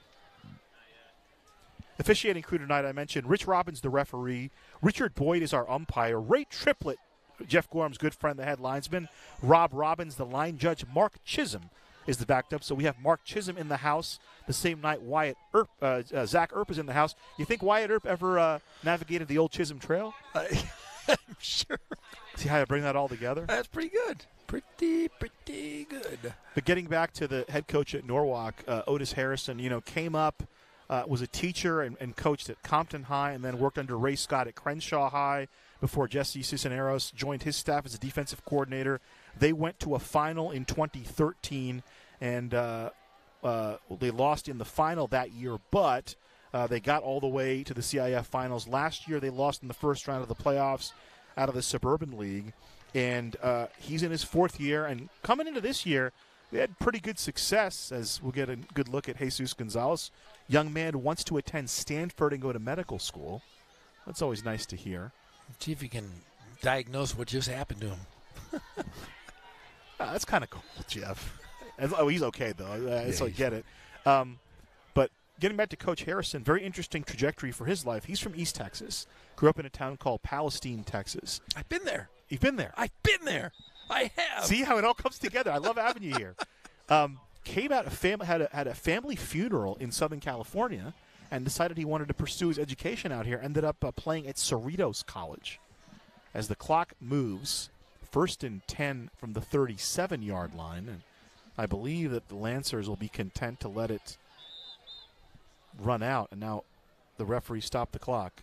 Speaker 1: Officiating crew tonight, I mentioned Rich Robbins, the referee. Richard Boyd is our umpire. Ray Triplett Jeff Gorham's good friend, the head linesman. Rob Robbins, the line judge. Mark Chisholm is the backup. So we have Mark Chisholm in the house the same night Zach Earp is in the house. You think Wyatt Earp ever navigated the old Chisholm Trail?
Speaker 2: I'm sure.
Speaker 1: See how I bring that all together?
Speaker 2: That's pretty good. Pretty good.
Speaker 1: But getting back to the head coach at Norwalk, Otis Harrison, came up, was a teacher and coached at Compton High, and then worked under Ray Scott at Crenshaw High before Jesse Cisneros joined his staff as a defensive coordinator. They went to a final in 2013, and they lost in the final that year, but they got all the way to the CIF finals. Last year they lost in the first round of the playoffs out of the Suburban League, and he's in his fourth year. And coming into this year, they had pretty good success, as we'll get a good look at Jesus Gonzalez. Young man wants to attend Stanford and go to medical school. That's always nice to hear.
Speaker 2: See if you can diagnose what just happened to him.
Speaker 1: That's kind of cool, Jeff. Oh, he's okay, though, so I get it. But getting back to Coach Harrison, very interesting trajectory for his life. He's from East Texas. Grew up in a town called Palestine, Texas.
Speaker 2: I've been there.
Speaker 1: You've been there?
Speaker 2: I've been there. I have.
Speaker 1: See how it all comes together. I love having you here. Came out had a family funeral in Southern California and decided he wanted to pursue his education out here. Ended up playing at Cerritos College. As the clock moves, 1st and 10 from the 37-yard line, and I believe that the Lancers will be content to let it run out. And now the referee stopped the clock.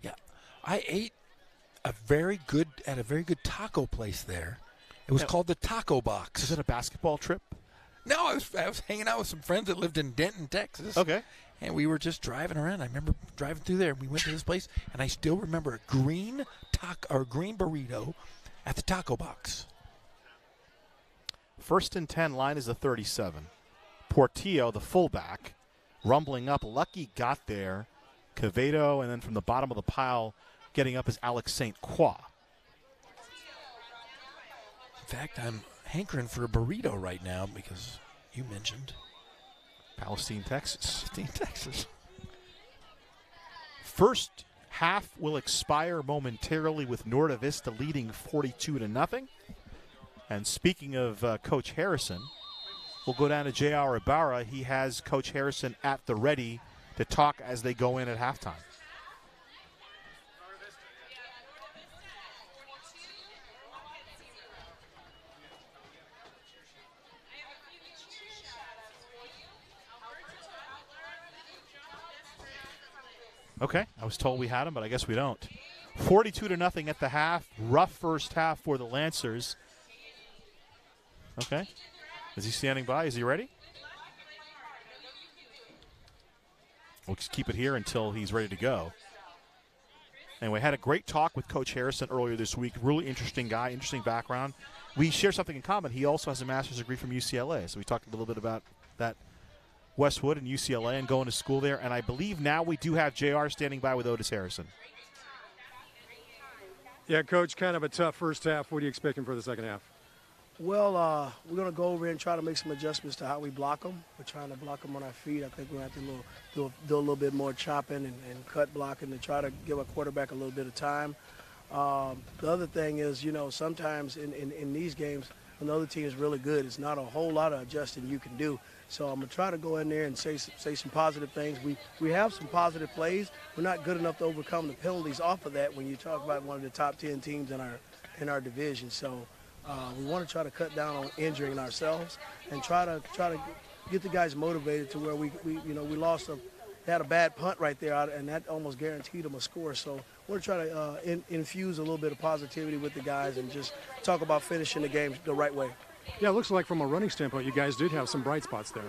Speaker 2: Yeah, I ate at a very good taco place there. It was called the Taco Box.
Speaker 1: Is it a basketball trip?
Speaker 2: No, I was hanging out with some friends that lived in Denton, Texas.
Speaker 1: Okay.
Speaker 2: And we were just driving around. I remember driving through there. We went to this place, and I still remember a green burrito at the Taco Box.
Speaker 1: 1st and 10, line is the 37. Portillo, the fullback, rumbling up. Lucky got there. Quevedo, and then from the bottom of the pile, getting up is Alex St. Croix.
Speaker 2: In fact, I'm hankering for a burrito right now because you mentioned
Speaker 1: Palestine, Texas.
Speaker 2: Texas.
Speaker 1: First half will expire momentarily with Norte Vista leading 42-0. And speaking of Coach Harrison, we'll go down to J.R. Ibarra. He has Coach Harrison at the ready to talk as they go in at halftime. Okay, I was told we had him, but I guess we don't. 42-0 at the half. Rough first half for the Lancers. Okay. Is he standing by? Is he ready? We'll just keep it here until he's ready to go. Anyway, had a great talk with Coach Harrison earlier this week. Really interesting guy, interesting background. We share something in common. He also has a master's degree from UCLA, so we talked a little bit about that. Westwood and UCLA and going to school there. And I believe now we do have JR standing by with Otis Harrison.
Speaker 3: Yeah, Coach, kind of a tough first half. What are you expecting for the second half?
Speaker 5: Well, we're going to go over and try to make some adjustments to how we block them. We're trying to block them on our feet. I think we're going to have to do a little bit more chopping and cut blocking to try to give our quarterback a little bit of time. The other thing is, sometimes in these games, when the other team is really good, it's not a whole lot of adjusting you can do. So I'm going to try to go in there and say some positive things. We have some positive plays. We're not good enough to overcome the penalties off of that when you talk about one of the top 10 teams in our division. So we want to try to cut down on injuring ourselves and try to get the guys motivated to where we had a bad punt right there, and that almost guaranteed them a score. So we're trying to infuse a little bit of positivity with the guys and just talk about finishing the game the right way.
Speaker 3: Yeah, it looks like from a running standpoint, you guys did have some bright spots there.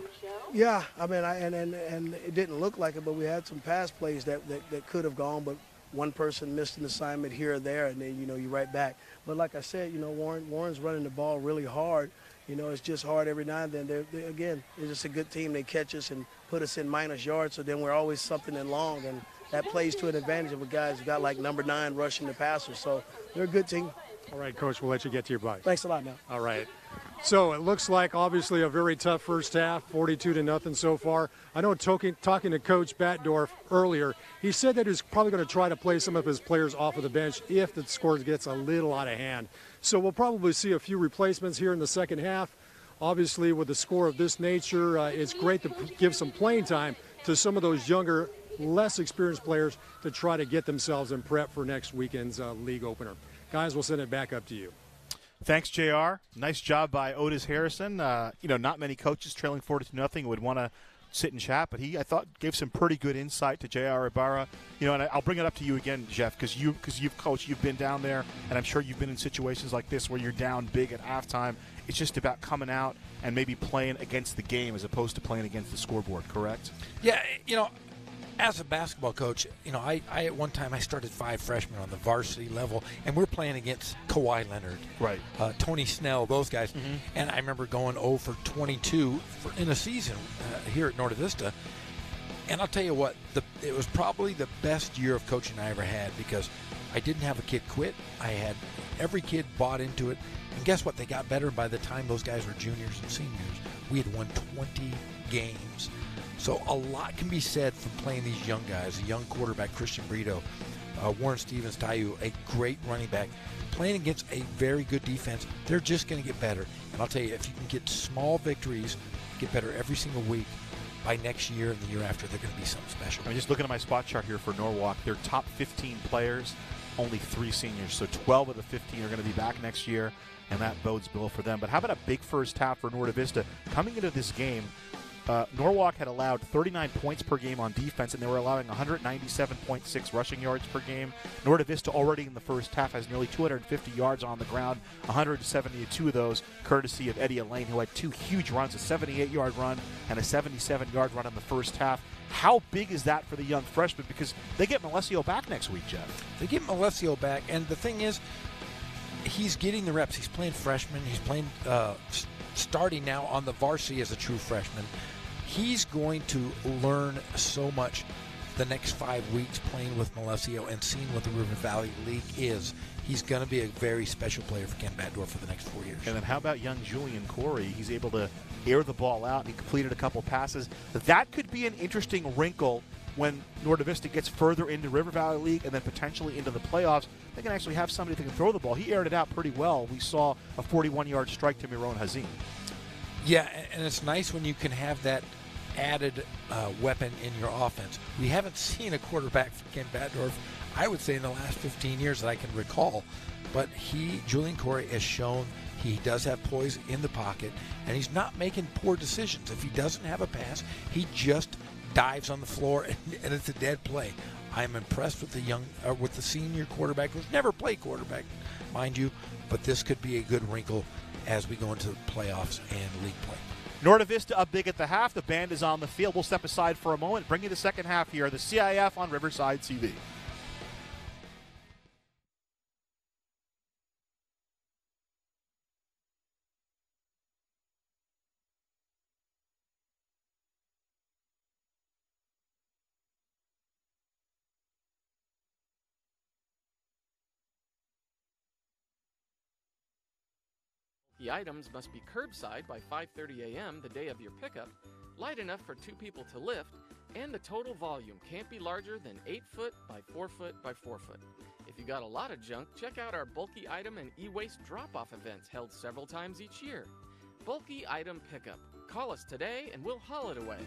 Speaker 5: Yeah, I mean, and it didn't look like it, but we had some pass plays that could have gone, but one person missed an assignment here or there, and then, you're right back. But like I said, Warren's running the ball really hard. It's just hard every now and then. They're just a good team. They catch us and put us in minus yards, so then we're always something in long, and that plays to an advantage of a guy who's got like number 9 rushing the passer. So they're a good team.
Speaker 3: All right, Coach, we'll let you get to your bike.
Speaker 5: Thanks a lot, man.
Speaker 3: All right. So it looks like obviously a very tough first half, 42-0 so far. I know talking to Coach Batdorf earlier, he said that he's probably going to try to play some of his players off of the bench if the score gets a little out of hand. So we'll probably see a few replacements here in the second half. Obviously, with a score of this nature, it's great to give some playing time to some of those younger, less experienced players to try to get themselves in prep for next weekend's league opener. Guys, we'll send it back up to you.
Speaker 1: Thanks, JR. Nice job by Otis Harrison. Not many coaches trailing 42-0 would want to sit and chat, but he, I thought, gave some pretty good insight to JR Ibarra. And I'll bring it up to you again, Jeff, because you've coached, you've been down there, and I'm sure you've been in situations like this where you're down big at halftime. It's just about coming out and maybe playing against the game as opposed to playing against the scoreboard, correct?
Speaker 2: Yeah, as a basketball coach, I at one time I started 5 freshmen on the varsity level, and we're playing against Kawhi Leonard,
Speaker 1: right?
Speaker 2: Tony Snell, those guys.
Speaker 1: Mm-hmm.
Speaker 2: And I remember going 0 for 22 in a season here at Norte Vista. And I'll tell you what, it was probably the best year of coaching I ever had because I didn't have a kid quit. I had every kid bought into it. And guess what? They got better by the time those guys were juniors and seniors. We had won 20 games. So a lot can be said from playing these young guys, a young quarterback, Christian Brito, Warren Stevens, Tayu, a great running back. Playing against a very good defense, they're just going to get better. And I'll tell you, if you can get small victories, get better every single week, by next year and the year after, they're going to be something special.
Speaker 1: I'm just looking at my spot chart here for Norwalk. Their top 15 players, only 3 seniors. So 12 of the 15 are going to be back next year, and that bodes well for them. But how about a big first half for Norte Vista? Coming into this game, Norwalk had allowed 39 points per game on defense, and they were allowing 197.6 rushing yards per game. Norte Vista already in the first half has nearly 250 yards on the ground, 172 of those courtesy of Eddie Elaine, who had 2 huge runs, a 78-yard run and a 77-yard run in the first half. How big is that for the young freshmen? Because they get Malesio back next week, Jeff.
Speaker 2: They get Malesio back, and the thing is, he's getting the reps. He's playing freshman. He's playing starting now on the varsity as a true freshman. He's going to learn so much the next 5 weeks playing with Malesio and seeing what the River Valley League is. He's going to be a very special player for Ken Batdorf for the next 4 years.
Speaker 1: And then how about young Julian Corey? He's able to air the ball out. He completed a couple passes. That could be an interesting wrinkle when Norte Vista gets further into River Valley League and then potentially into the playoffs. They can actually have somebody that can throw the ball. He aired it out pretty well. We saw a 41-yard strike to Miron Hazim.
Speaker 2: Yeah, and it's nice when you can have that added weapon in your offense. We haven't seen a quarterback from Ken Batdorf, I would say, in the last 15 years that I can recall. But Julian Corey, has shown he does have poise in the pocket, and he's not making poor decisions. If he doesn't have a pass, he just dives on the floor, and it's a dead play. I'm impressed with the senior quarterback who's never played quarterback, mind you, but this could be a good wrinkle as we go into the playoffs and league play.
Speaker 1: Norte Vista up big at the half. The band is on the field. We'll step aside for a moment. Bring you the second half here. The CIF on Riverside TV.
Speaker 6: The items must be curbside by 5:30 a.m. the day of your pickup, light enough for 2 people to lift, and the total volume can't be larger than 8 foot by 4 foot by 4 foot. If you got a lot of junk, check out our bulky item and e-waste drop-off events held several times each year. Bulky item pickup. Call us today and we'll haul it away.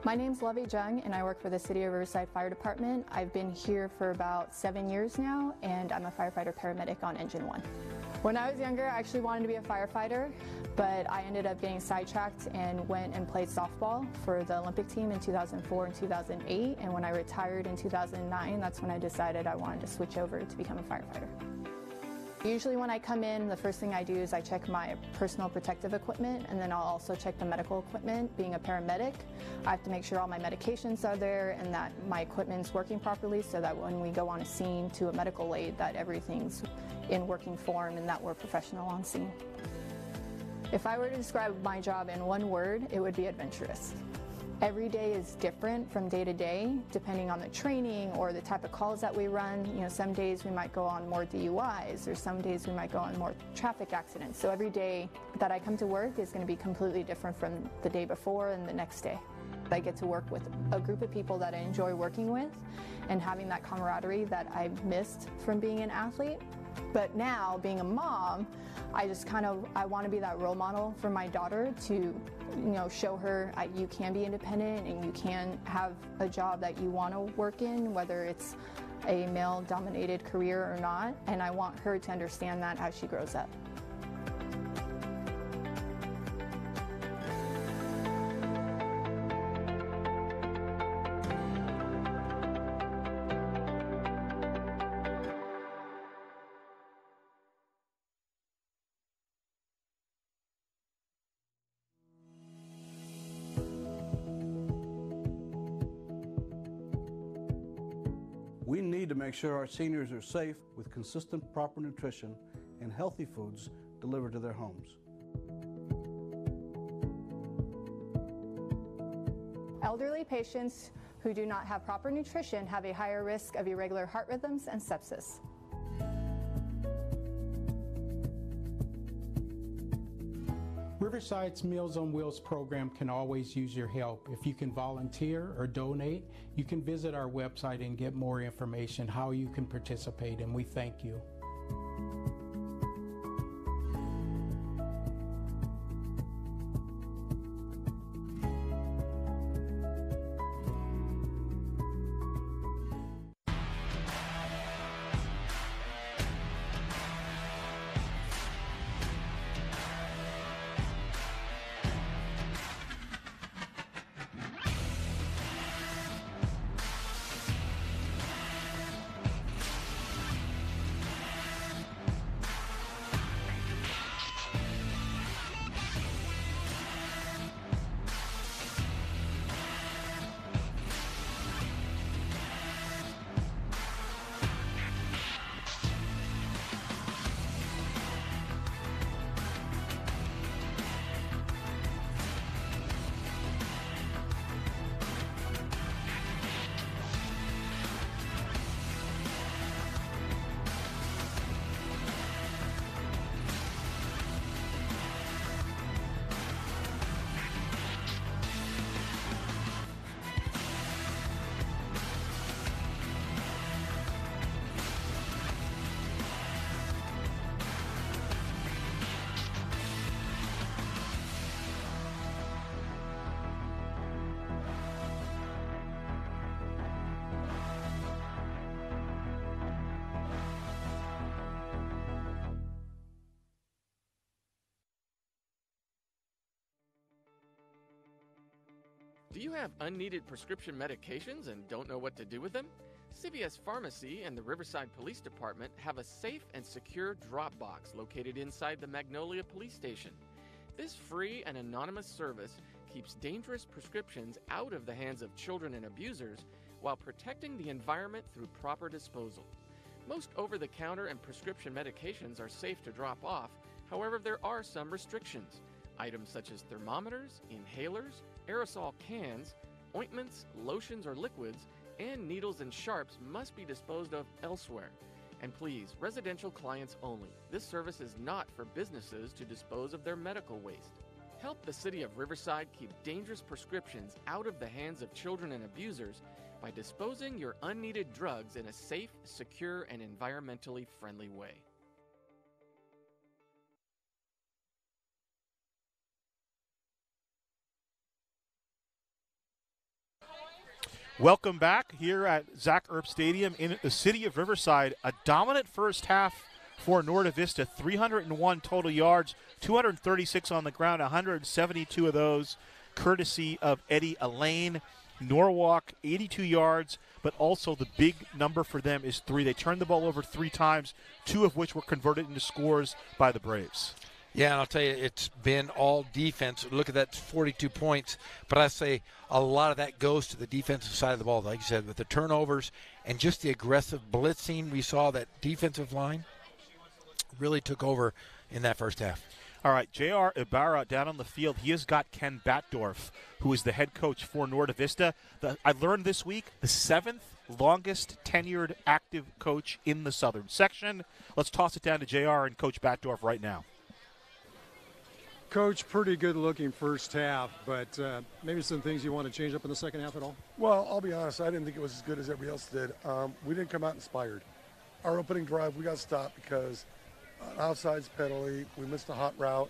Speaker 7: My name's Lovey Jung, and I work for the City of Riverside Fire Department. I've been here for about 7 years now, and I'm a firefighter paramedic on Engine 1. When I was younger, I actually wanted to be a firefighter, but I ended up getting sidetracked and went and played softball for the Olympic team in 2004 and 2008, and when I retired in 2009, that's when I decided I wanted to switch over to become a firefighter. Usually when I come in, the first thing I do is I check my personal protective equipment, and then I'll also check the medical equipment. Being a paramedic, I have to make sure all my medications are there and that my equipment's working properly so that when we go on a scene to a medical aid that everything's in working form and that we're professional on scene. If I were to describe my job in one word, it would be adventurous. Every day is different from day to day, depending on the training or the type of calls that we run. You know, some days we might go on more DUIs, or some days we might go on more traffic accidents. So every day that I come to work is going to be completely different from the day before and the next day. I get to work with a group of people that I enjoy working with and having that camaraderie that I missed from being an athlete. But now, being a mom, I want to be that role model for my daughter to, show her you can be independent and you can have a job that you want to work in, whether it's a male-dominated career or not. And I want her to understand that as she grows up.
Speaker 8: We need to make sure our seniors are safe with consistent, proper nutrition and healthy foods delivered to their homes.
Speaker 7: Elderly patients who do not have proper nutrition have a higher risk of irregular heart rhythms and sepsis.
Speaker 9: Riverside's Meals on Wheels program can always use your help. If you can volunteer or donate, you can visit our website and get more information how you can participate, and we thank you.
Speaker 6: Do you have unneeded prescription medications and don't know what to do with them? CVS Pharmacy and the Riverside Police Department have a safe and secure drop box located inside the Magnolia Police Station. This free and anonymous service keeps dangerous prescriptions out of the hands of children and abusers while protecting the environment through proper disposal. Most over-the-counter and prescription medications are safe to drop off, however there are some restrictions. Items such as thermometers, inhalers, aerosol cans, ointments, lotions or liquids, and needles and sharps must be disposed of elsewhere. And please, residential clients only. This service is not for businesses to dispose of their medical waste. Help the City of Riverside keep dangerous prescriptions out of the hands of children and abusers by disposing your unneeded drugs in a safe, secure, and environmentally friendly way.
Speaker 1: Welcome back here at Zach Erb Stadium in the city of Riverside. A dominant first half for Norte Vista, 301 total yards, 236 on the ground, 172 of those courtesy of Eddie Elaine. Norwalk, 82 yards, but also the big number for them is 3. They turned the ball over 3 times, 2 of which were converted into scores by the Braves.
Speaker 2: Yeah, and I'll tell you, it's been all defense. Look at that, 42 points. But I say a lot of that goes to the defensive side of the ball, like you said, with the turnovers and just the aggressive blitzing. We saw that defensive line really took over in that first half.
Speaker 1: All right, J.R. Ibarra down on the field. He has got Ken Batdorf, who is the head coach for Norte Vista. I learned this week the 7th longest tenured active coach in the Southern section. Let's toss it down to J.R. and Coach Batdorf right now.
Speaker 3: Coach, pretty good-looking first half, but maybe some things you want to change up in the second half at all?
Speaker 10: Well, I'll be honest. I didn't think it was as good as everybody else did. We didn't come out inspired. Our opening drive, we got stopped because an offsides penalty. We missed a hot route.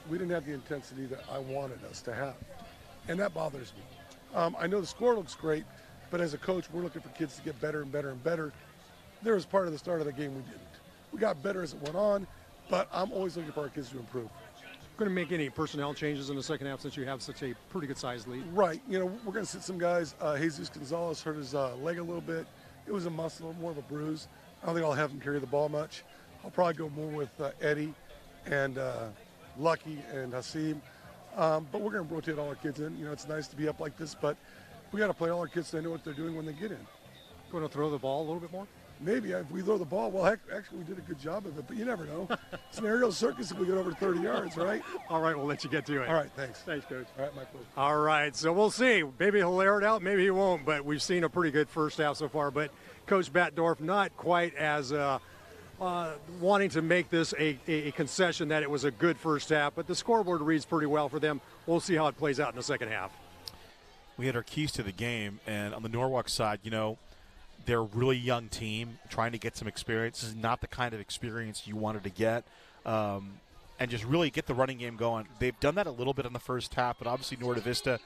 Speaker 10: We didn't have the intensity that I wanted us to have, and that bothers me. I know the score looks great, but as a coach, we're looking for kids to get better and better and better. There was part of the start of the game we didn't. We got better as it went on, but I'm always looking for our kids to improve.
Speaker 3: Going to make any personnel changes in the second half since you have such a pretty good-sized lead?
Speaker 10: Right. You know, we're going to sit some guys. Jesus Gonzalez hurt his leg a little bit. It was a muscle, more of a bruise. I don't think I'll have him carry the ball much. I'll probably go more with Eddie and Lucky and Hasim. But we're going to rotate all our kids in. You know, it's nice to be up like this, but we got to play all our kids so they know what they're doing when they get in.
Speaker 3: Going to throw the ball a little bit more?
Speaker 10: Maybe if we throw the ball. Well, heck, actually, we did a good job of it, but you never know. It's an aerial circus if we get over 30 yards, right?
Speaker 3: All right, we'll let you get to it.
Speaker 10: All right, thanks.
Speaker 3: Thanks, Coach.
Speaker 10: All right, my pleasure.
Speaker 3: All right, so we'll see. Maybe he'll air it out, maybe he won't, but we've seen a pretty good first half so far. But Coach Batdorf not quite as wanting to make this a concession that it was a good first half, but the scoreboard reads pretty well for them. We'll see how it plays out in the second half.
Speaker 1: We had our keys to the game, and on the Norwalk side, you know, they're a really young team trying to get some experience. This is not the kind of experience you wanted to get, and just really get the running game going. They've done that a little bit in the first half, but obviously Norte Vista,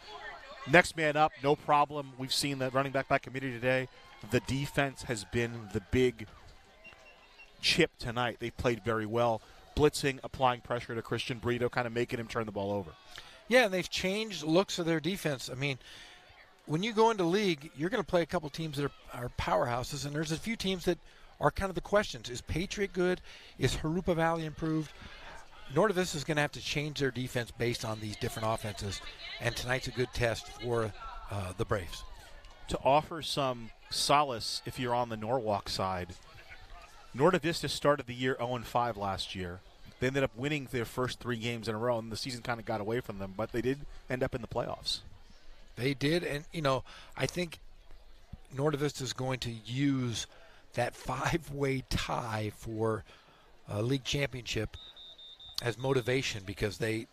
Speaker 1: next man up, no problem. We've seen the running back by committee today. The defense has been the big chip tonight. They played very well, blitzing, applying pressure to Christian Brito, kind of making him turn the ball over.
Speaker 2: Yeah, and they've changed looks of their defense. I mean, when you go into league, you're going to play a couple teams that are powerhouses, and there's a few teams that are kind of the questions. Is Patriot good? Is Jurupa Valley improved? Norte Vista is going to have to change their defense based on these different offenses, and tonight's a good test for the Braves.
Speaker 1: To offer some solace if you're on the Norwalk side, Norte Vista started the year 0-5 last year. They ended up winning their first 3 games in a row, and the season kind of got away from them, but they did end up in the playoffs.
Speaker 2: They did, and, you know, I think Norte Vista is going to use that 5-way tie for a league championship as motivation, because they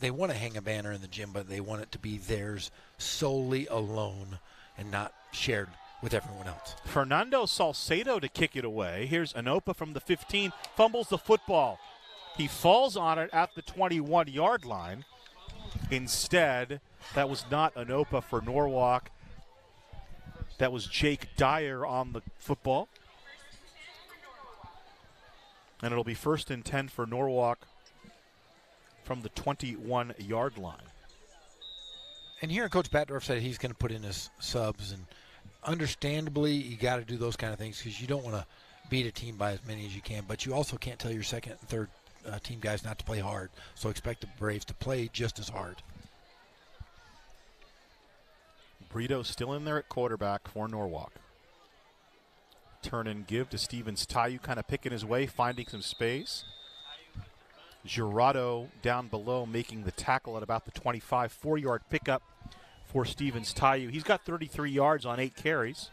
Speaker 2: want to hang a banner in the gym, but they want it to be theirs solely alone and not shared with everyone else.
Speaker 1: Fernando Salcedo to kick it away. Here's Anopa from the 15, fumbles the football. He falls on it at the 21-yard line. Instead, that was not Anopa for Norwalk. That was Jake Dyer on the football. And it'll be 1st and 10 for Norwalk from the 21-yard line.
Speaker 2: And here Coach Batdorf said he's going to put in his subs, and understandably you got to do those kind of things because you don't want to beat a team by as many as you can, but you also can't tell your second and third team guys not to play hard. So expect the Braves to play just as hard.
Speaker 1: Brito still in there at quarterback for Norwalk. Turn and give to Stevens Tayu, kind of picking his way, finding some space. Girardo down below making the tackle at about the 25, 4-yard pickup for Stevens Tayu. He's got 33 yards on 8 carries.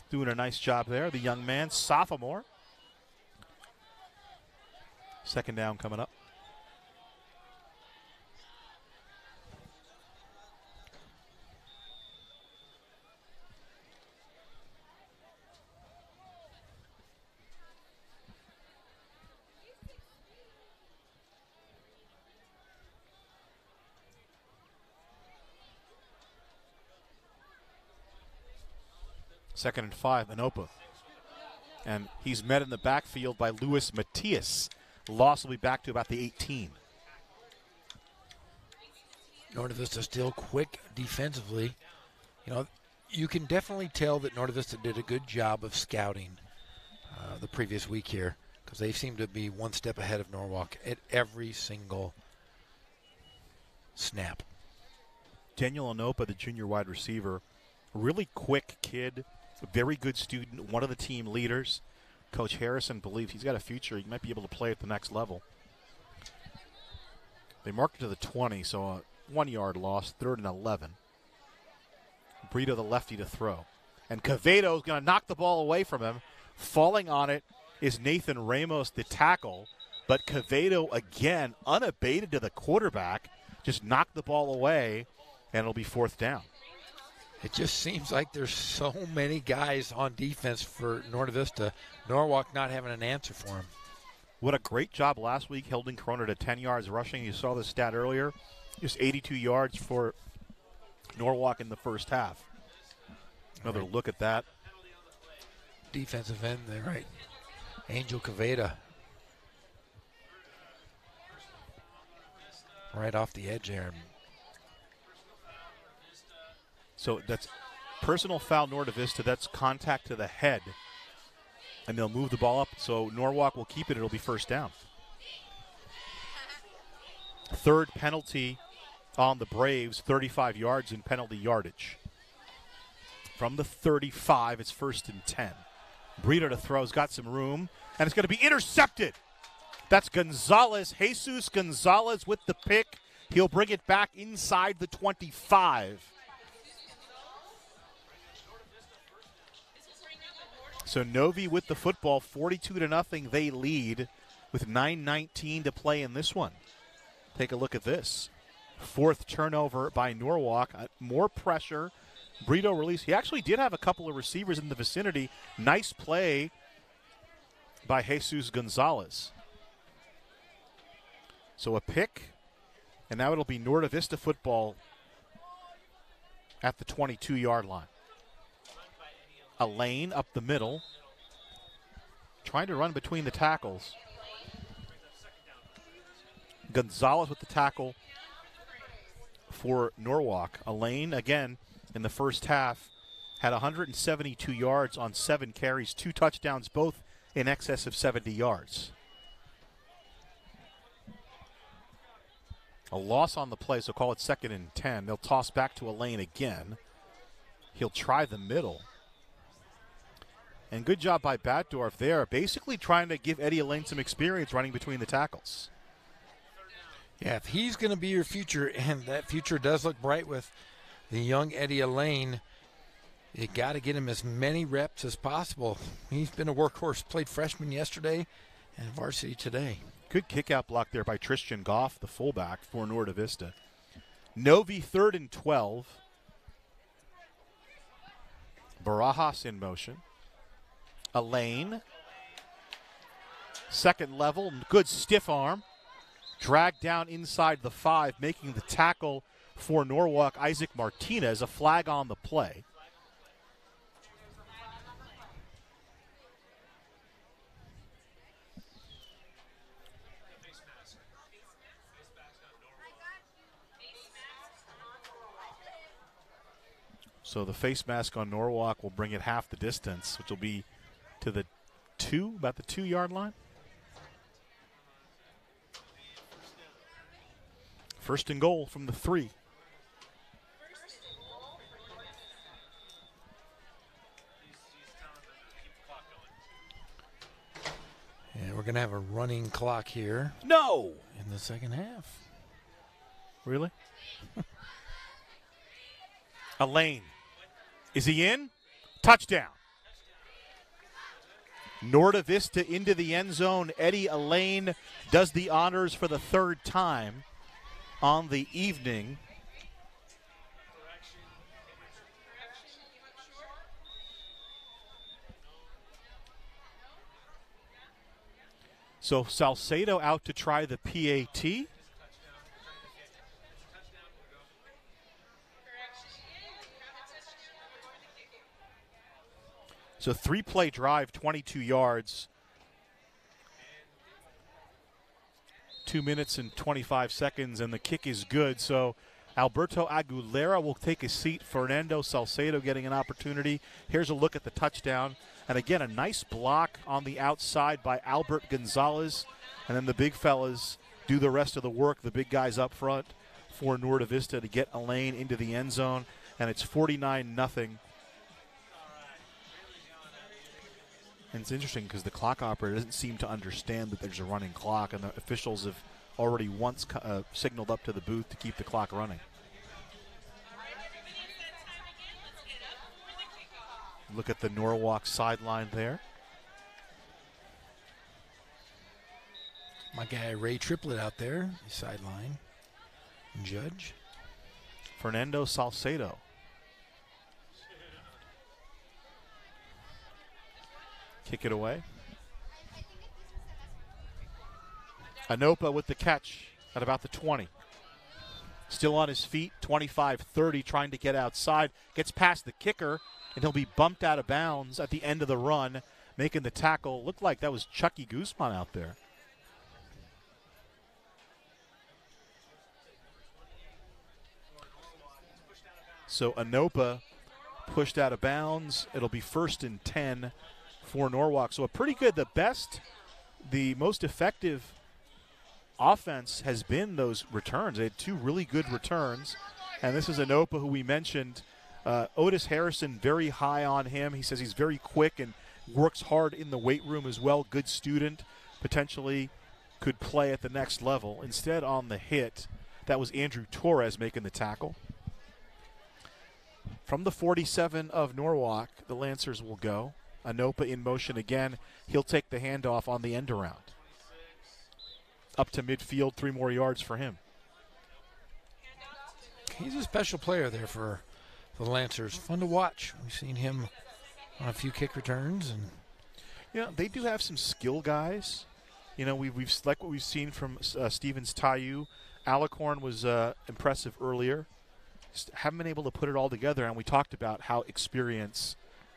Speaker 1: Doing a nice job there, the young man, sophomore. Second down coming up. 2nd and 5, Anopa. And he's met in the backfield by Luis Matias. Loss will be back to about the 18.
Speaker 2: Norte Vista still quick defensively. You know, you can definitely tell that Norte Vista did a good job of scouting the previous week here, because they seem to be one step ahead of Norwalk at every single snap.
Speaker 1: Daniel Anopa, the junior wide receiver, really quick kid, very good student, one of the team leaders. Coach Harrison believes he's got a future. He might be able to play at the next level. They marked it to the 20, so a 1-yard loss, 3rd and 11. Brito, the lefty, to throw. And Quevedo is going to knock the ball away from him. Falling on it is Nathan Ramos, the tackle. But Quevedo, again, unabated to the quarterback, just knocked the ball away, and it'll be 4th down.
Speaker 2: It just seems like there's so many guys on defense for Norte Vista. Norwalk not having an answer for him.
Speaker 1: What a great job last week, holding Corona to 10 yards rushing. You saw the stat earlier. Just 82 yards for Norwalk in the first half. Another look at that.
Speaker 2: Defensive end there, right? Angel Quevedo. Right off the edge there.
Speaker 1: So that's personal foul Norte Vista. That's contact to the head. And they'll move the ball up. So Norwalk will keep it. It'll be 1st down. 3rd penalty on the Braves, 35 yards in penalty yardage. From the 35, it's 1st and 10. Brito to throw, has got some room, and it's going to be intercepted. That's Gonzalez, Jesus Gonzalez with the pick. He'll bring it back inside the 25. So Novi with the football, 42-0. They lead with 9:19 to play in this one. Take a look at this. 4th turnover by Norwalk. More pressure. Brito release. He actually did have a couple of receivers in the vicinity. Nice play by Jesus Gonzalez. So a pick, and now it'll be Norte Vista football at the 22-yard line. A lane up the middle, trying to run between the tackles. Gonzalez with the tackle for Norwalk. A lane, again, in the first half, had 172 yards on 7 carries, 2 touchdowns, both in excess of 70 yards. A loss on the play, so call it 2nd and 10. They'll toss back to a lane again. He'll try the middle. And good job by Batdorf there, basically trying to give Eddie Elaine some experience running between the tackles.
Speaker 2: Yeah, if he's going to be your future, and that future does look bright with the young Eddie Elaine, you got to get him as many reps as possible. He's been a workhorse, played freshman yesterday and varsity today.
Speaker 1: Good kick-out block there by Tristan Goff, the fullback for Norte Vista. Novi 3rd and 12. Barajas in motion. Elaine. 2nd level, good stiff arm. Dragged down inside the 5, making the tackle for Norwalk, Isaac Martinez. A flag on the play. So the face mask on Norwalk will bring it half the distance, which will be to the about the 2-yard line. 1st and goal from the 3.
Speaker 2: And we're going to have a running clock here.
Speaker 1: No!
Speaker 2: In the second half.
Speaker 1: Really? Elaine. Is he in? Touchdown. Norte Vista into the end zone. Eddie Elaine does the honors for the 3rd time on the evening. So Salcedo out to try the PAT. So 3-play drive, 22 yards. 2 minutes and 25 seconds, and the kick is good. So Alberto Aguilera will take a seat. Fernando Salcedo getting an opportunity. Here's a look at the touchdown. And again, a nice block on the outside by Albert Gonzalez. And then the big fellas do the rest of the work, the big guys up front for Norte Vista to get a lane into the end zone. And it's 49-0. And it's interesting because the clock operator doesn't seem to understand that there's a running clock, and the officials have already once signaled up to the booth to keep the clock running. Look at the Norwalk sideline there.
Speaker 2: My guy Ray Triplett out there, sideline. Judge.
Speaker 1: Fernando Salcedo. Kick it away. Anopa with the catch at about the 20. Still on his feet, 25-30, trying to get outside. Gets past the kicker, and he'll be bumped out of bounds at the end of the run, making the tackle. Looked like that was Chucky Guzman out there. So Anopa pushed out of bounds. It'll be 1st and 10 for Norwalk. So a pretty good, the most effective offense has been those returns. They had 2 really good returns. And this is Anopa, who we mentioned. Otis Harrison, very high on him. He says he's very quick and works hard in the weight room as well. Good student, potentially could play at the next level. Instead, on the hit, that was Andrew Torres making the tackle. From the 47 of Norwalk, the Lancers will go. Anopa in motion again. He'll take the handoff on the end around. Up to midfield, 3 more yards for him.
Speaker 2: He's a special player there for the Lancers. Fun to watch. We've seen him on a few kick returns, and
Speaker 1: they do have some skill guys. You know, we've like what we've seen from Stevens Tayu. Alicorn was impressive earlier. Just haven't been able to put it all together, and we talked about how experience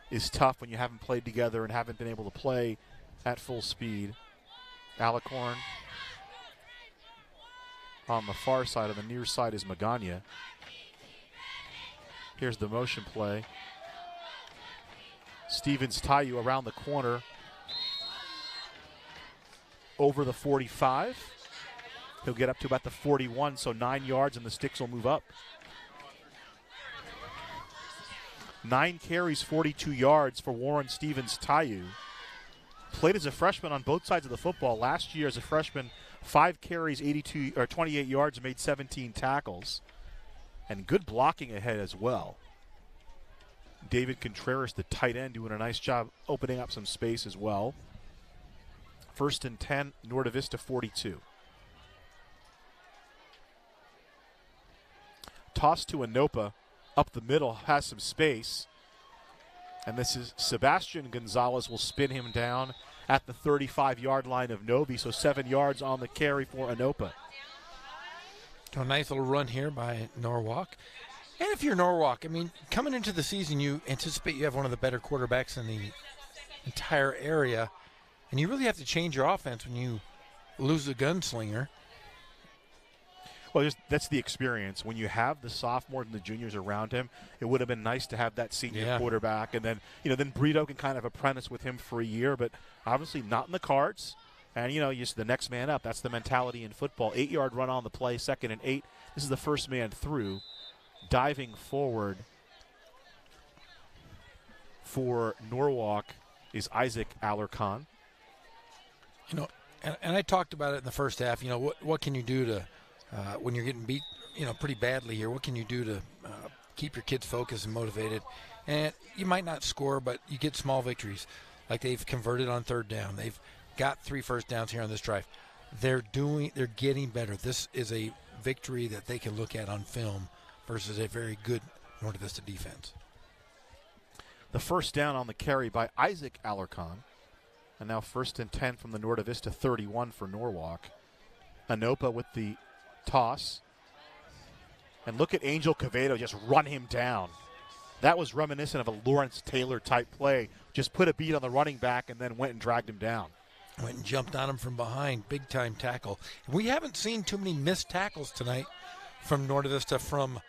Speaker 1: is tough when you haven't played together and haven't been able to play at full speed. Alicorn. On the far side, on the near side is Magana. Here's the motion play. Stevens Tayu around the corner. Over the 45. He'll get up to about the 41, so 9 yards, and the sticks will move up. 9 carries, 42 yards for Warren Stevens Tayu. Played as a freshman on both sides of the football. Last year as a freshman, 5 carries, 28 yards, made 17 tackles. And good blocking ahead as well. David Contreras, the tight end, doing a nice job opening up some space as well. 1st and 10, Norte Vista 42. Toss to Anopa. Up the middle, has some space. And this is Sebastian Gonzalez will spin him down at the 35-yard line of Novi. So 7 yards on the carry for Anopa.
Speaker 2: A nice little run here by Norwalk. And if you're Norwalk, I mean, coming into the season, you anticipate you have one of the better quarterbacks in the entire area. And you really have to change your offense when you lose a gunslinger.
Speaker 1: Well, that's the experience. When you have the sophomores and the juniors around him, it would have been nice to have that senior quarterback. And then, then Brito can kind of apprentice with him for a year, but obviously not in the cards. And, just the next man up. That's the mentality in football. 8-yard run on the play, 2nd and 8. This is the first man through. Diving forward for Norwalk is Isaac Alarcon.
Speaker 2: And I talked about it in the first half. What can you do to when you're getting beat, pretty badly here? What can you do to keep your kids focused and motivated? And you might not score, but you get small victories. Like they've converted on 3rd down. They've got 3 first downs here on this drive. They're getting better. This is a victory that they can look at on film versus a very good Norte Vista defense.
Speaker 1: The first down on the carry by Isaac Alarcon. And now 1st and 10 from the Norte Vista 31 for Norwalk. Anopa with the toss. And look at Angel Quevedo just run him down. That was reminiscent of a Lawrence Taylor type play. Just put a beat on the running back and then went and dragged him down.
Speaker 2: Went and jumped on him from behind. Big-time tackle. We haven't seen too many missed tackles tonight from Norte Vista from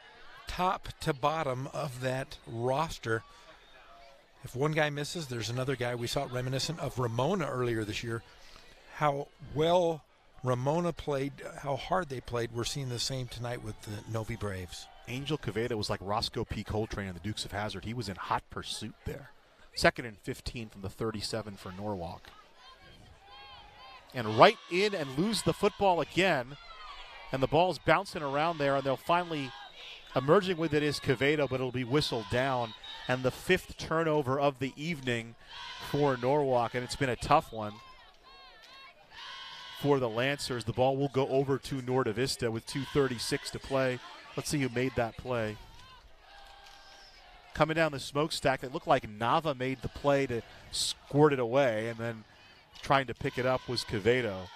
Speaker 2: top to bottom of that roster. If one guy misses, there's another guy. We saw it reminiscent of Ramona earlier this year. How well Ramona played, how hard they played. We're seeing the same tonight with the Novi Braves.
Speaker 1: Angel Quevedo was like Roscoe P. Coltrane in the Dukes of Hazzard. He was in hot pursuit there. 2nd and 15 from the 37 for Norwalk. And right in and lose the football again. And the ball's bouncing around there, and they'll finally, emerging with it is Quevedo, but it'll be whistled down. And the 5th turnover of the evening for Norwalk, and it's been a tough one for the Lancers. The ball will go over to Norte Vista with 2:36 to play. Let's see who made that play. Coming down the smokestack, it looked like Nava made the play to squirt it away, and then trying to pick it up was Quevedo.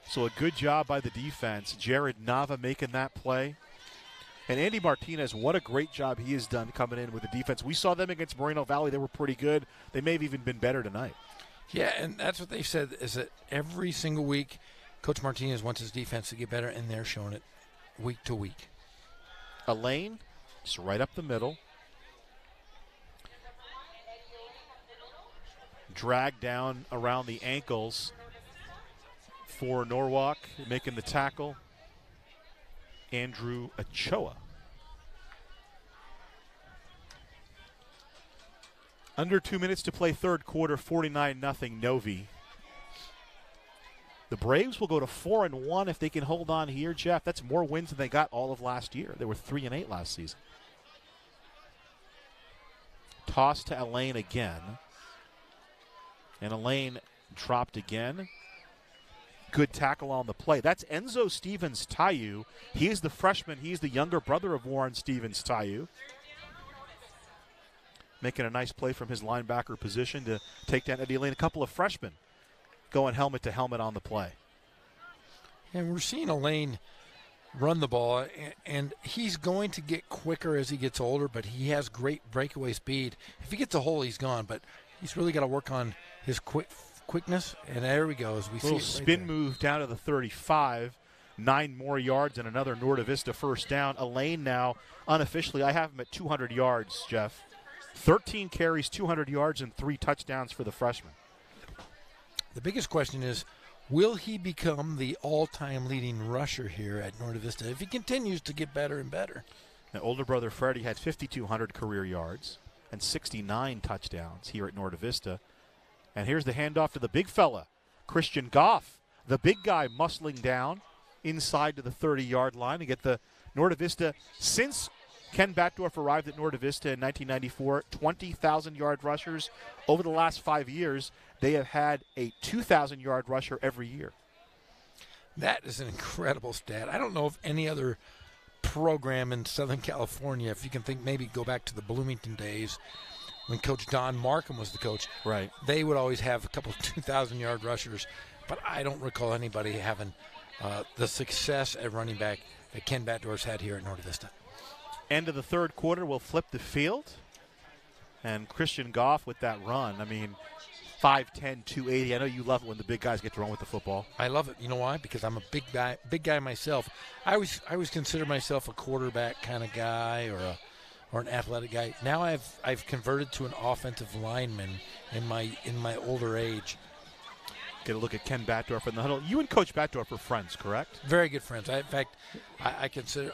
Speaker 1: So a good job by the defense. Jared Nava making that play. And Andy Martinez, what a great job he has done coming in with the defense. We saw them against Moreno Valley. They were pretty good. They may have even been better tonight.
Speaker 2: Yeah, and that's what they've said, is that every single week Coach Martinez wants his defense to get better, and they're showing it week to week.
Speaker 1: Elaine, just right up the middle. Drag down around the ankles for Norwalk, making the tackle, Andrew Ochoa. Under 2 minutes to play third quarter, 49-0 Novi. The Braves will go to 4-1 if they can hold on here, Jeff. That's more wins than they got all of last year. They were 3-8 last season. Toss to Elaine again. And Elaine dropped again. Good tackle on the play. That's Enzo Stevens-Tayu. He is the freshman. He's the younger brother of Warren Stevens-Tayu. Making a nice play from his linebacker position to take down Eddie Elaine. A couple of freshmen going helmet to helmet on the play.
Speaker 2: And we're seeing Elaine run the ball, and he's going to get quicker as he gets older, but he has great breakaway speed. If he gets a hole, he's gone, but he's really got to work on his quickness, and there we go. As we see
Speaker 1: little spin move down to the 35, 9 more yards and another Norte Vista first down. Elaine now, unofficially, I have him at 200 yards, Jeff. 13 carries, 200 yards, and 3 touchdowns for the freshman.
Speaker 2: The biggest question is, will he become the all-time leading rusher here at Norte Vista if he continues to get better and better?
Speaker 1: Now, older brother Freddie had 5,200 career yards and 69 touchdowns here at Norte Vista. And here's the handoff to the big fella, Christian Goff, the big guy muscling down inside to the 30-yard line to get the Norte Vista. Since Ken Batdorf arrived at Norte Vista in 1994, 20,000-yard rushers. Over the last 5 years, they have had a 2,000-yard rusher every year.
Speaker 2: That is an incredible stat. I don't know of any other program in Southern California, if you can think, maybe go back to the Bloomington days when Coach Don Markham was the coach.
Speaker 1: Right.
Speaker 2: They would always have a couple of 2,000-yard rushers, but I don't recall anybody having the success at running back that Ken Batdorf's had here at Norte Vista.
Speaker 1: End of the third quarter, we'll flip the field. And Christian Goff with that run. I mean, 5'10", 280. I know you love it when the big guys get to run with the football.
Speaker 2: I love it. You know why? Because I'm a big guy myself. I always consider myself a quarterback kind of guy or an athletic guy. Now I've converted to an offensive lineman in my older age.
Speaker 1: Get a look at Ken Batdorf in the huddle. You and Coach Batdorf are friends, correct?
Speaker 2: Very good friends. I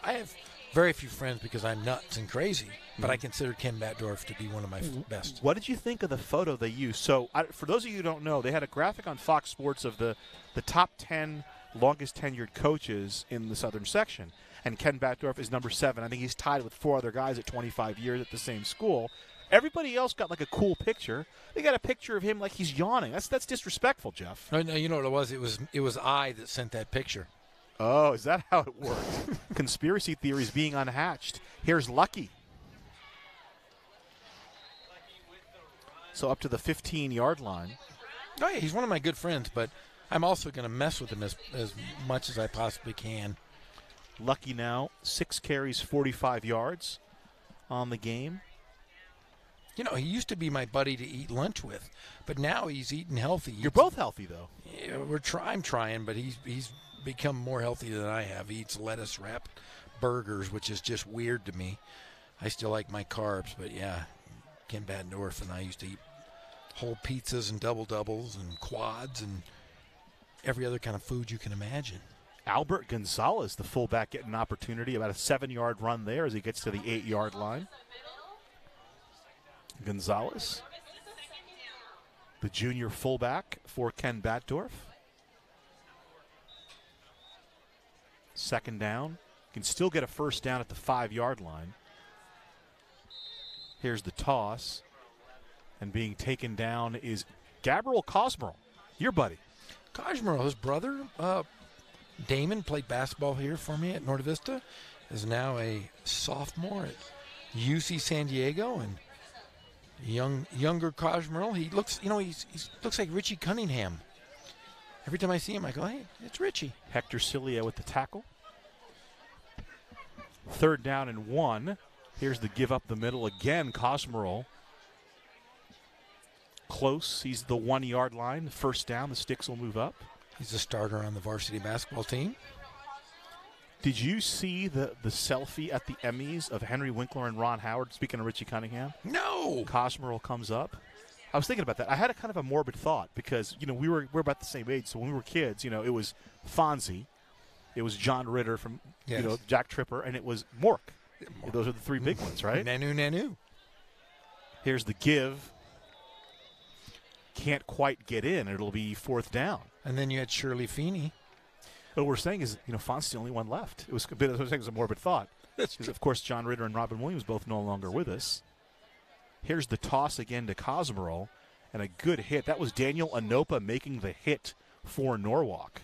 Speaker 2: have very few friends because I'm nuts and crazy, but I consider Ken Batdorf to be one of my best.
Speaker 1: What did you think of the photo they used? So, for those of you who don't know, they had a graphic on Fox Sports of the top 10 longest tenured coaches in the Southern section, and Ken Batdorf is number 7. I think he's tied with 4 other guys at 25 years at the same school. Everybody else got like a cool picture. They got a picture of him like he's yawning. That's disrespectful, Jeff.
Speaker 2: No, you know what it was? It was I that sent that picture.
Speaker 1: Oh, is that how it works? Conspiracy theories being unhatched. Here's Lucky. So up to the 15-yard line.
Speaker 2: Oh, yeah, he's one of my good friends, but I'm also going to mess with him as much as I possibly can.
Speaker 1: Lucky now, 6 carries, 45 yards. on the game.
Speaker 2: You know, he used to be my buddy to eat lunch with, but now he's eating healthy.
Speaker 1: You're both healthy, though.
Speaker 2: Yeah, I'm trying, but he's become more healthy than I have. He eats lettuce-wrapped burgers, which is just weird to me. I still like my carbs, but yeah, Ken Badendorf and I used to eat whole pizzas and double-doubles and quads and every other kind of food you can imagine.
Speaker 1: Albert Gonzalez, the fullback, getting an opportunity, about a 7-yard run there as he gets to the 8-yard line. Gonzalez, the junior fullback for Ken Batdorf. Second down. Can still get a first down at the 5-yard line. Here's the toss. And being taken down is Gabriel Cosmerl, your buddy.
Speaker 2: Cosmerl, his brother, Damon, played basketball here for me at Norte Vista, is now a sophomore at UC San Diego, and younger Cosmerl, he looks, he looks like Richie Cunningham. Every time I see him, I go, hey, it's Richie.
Speaker 1: Hector Cilia with the tackle. 3rd down and 1. Here's the give up the middle again. Cosmerl close. He's the 1-yard line. First down. The sticks will move up.
Speaker 2: He's a starter on the varsity basketball team.
Speaker 1: Did you see the selfie at the Emmys of Henry Winkler and Ron Howard? Speaking of Richie Cunningham.
Speaker 2: No.
Speaker 1: Cosmerl comes up. I was thinking about that. I had a kind of a morbid thought because we're about the same age. So when we were kids, it was Fonzie, it was John Ritter from Jack Tripper, and it was Mork. Those are the 3 big ones, right?
Speaker 2: Nanu.
Speaker 1: Here's the give. Can't quite get in. It'll be 4th down.
Speaker 2: And then you had Shirley Feeney.
Speaker 1: What we're saying is, Font's the only one left. It was a bit of a morbid thought. Because, of course, John Ritter and Robin Williams both no longer with us. Here's the toss again to Cosmerl, and a good hit. That was Daniel Anopa making the hit for Norwalk.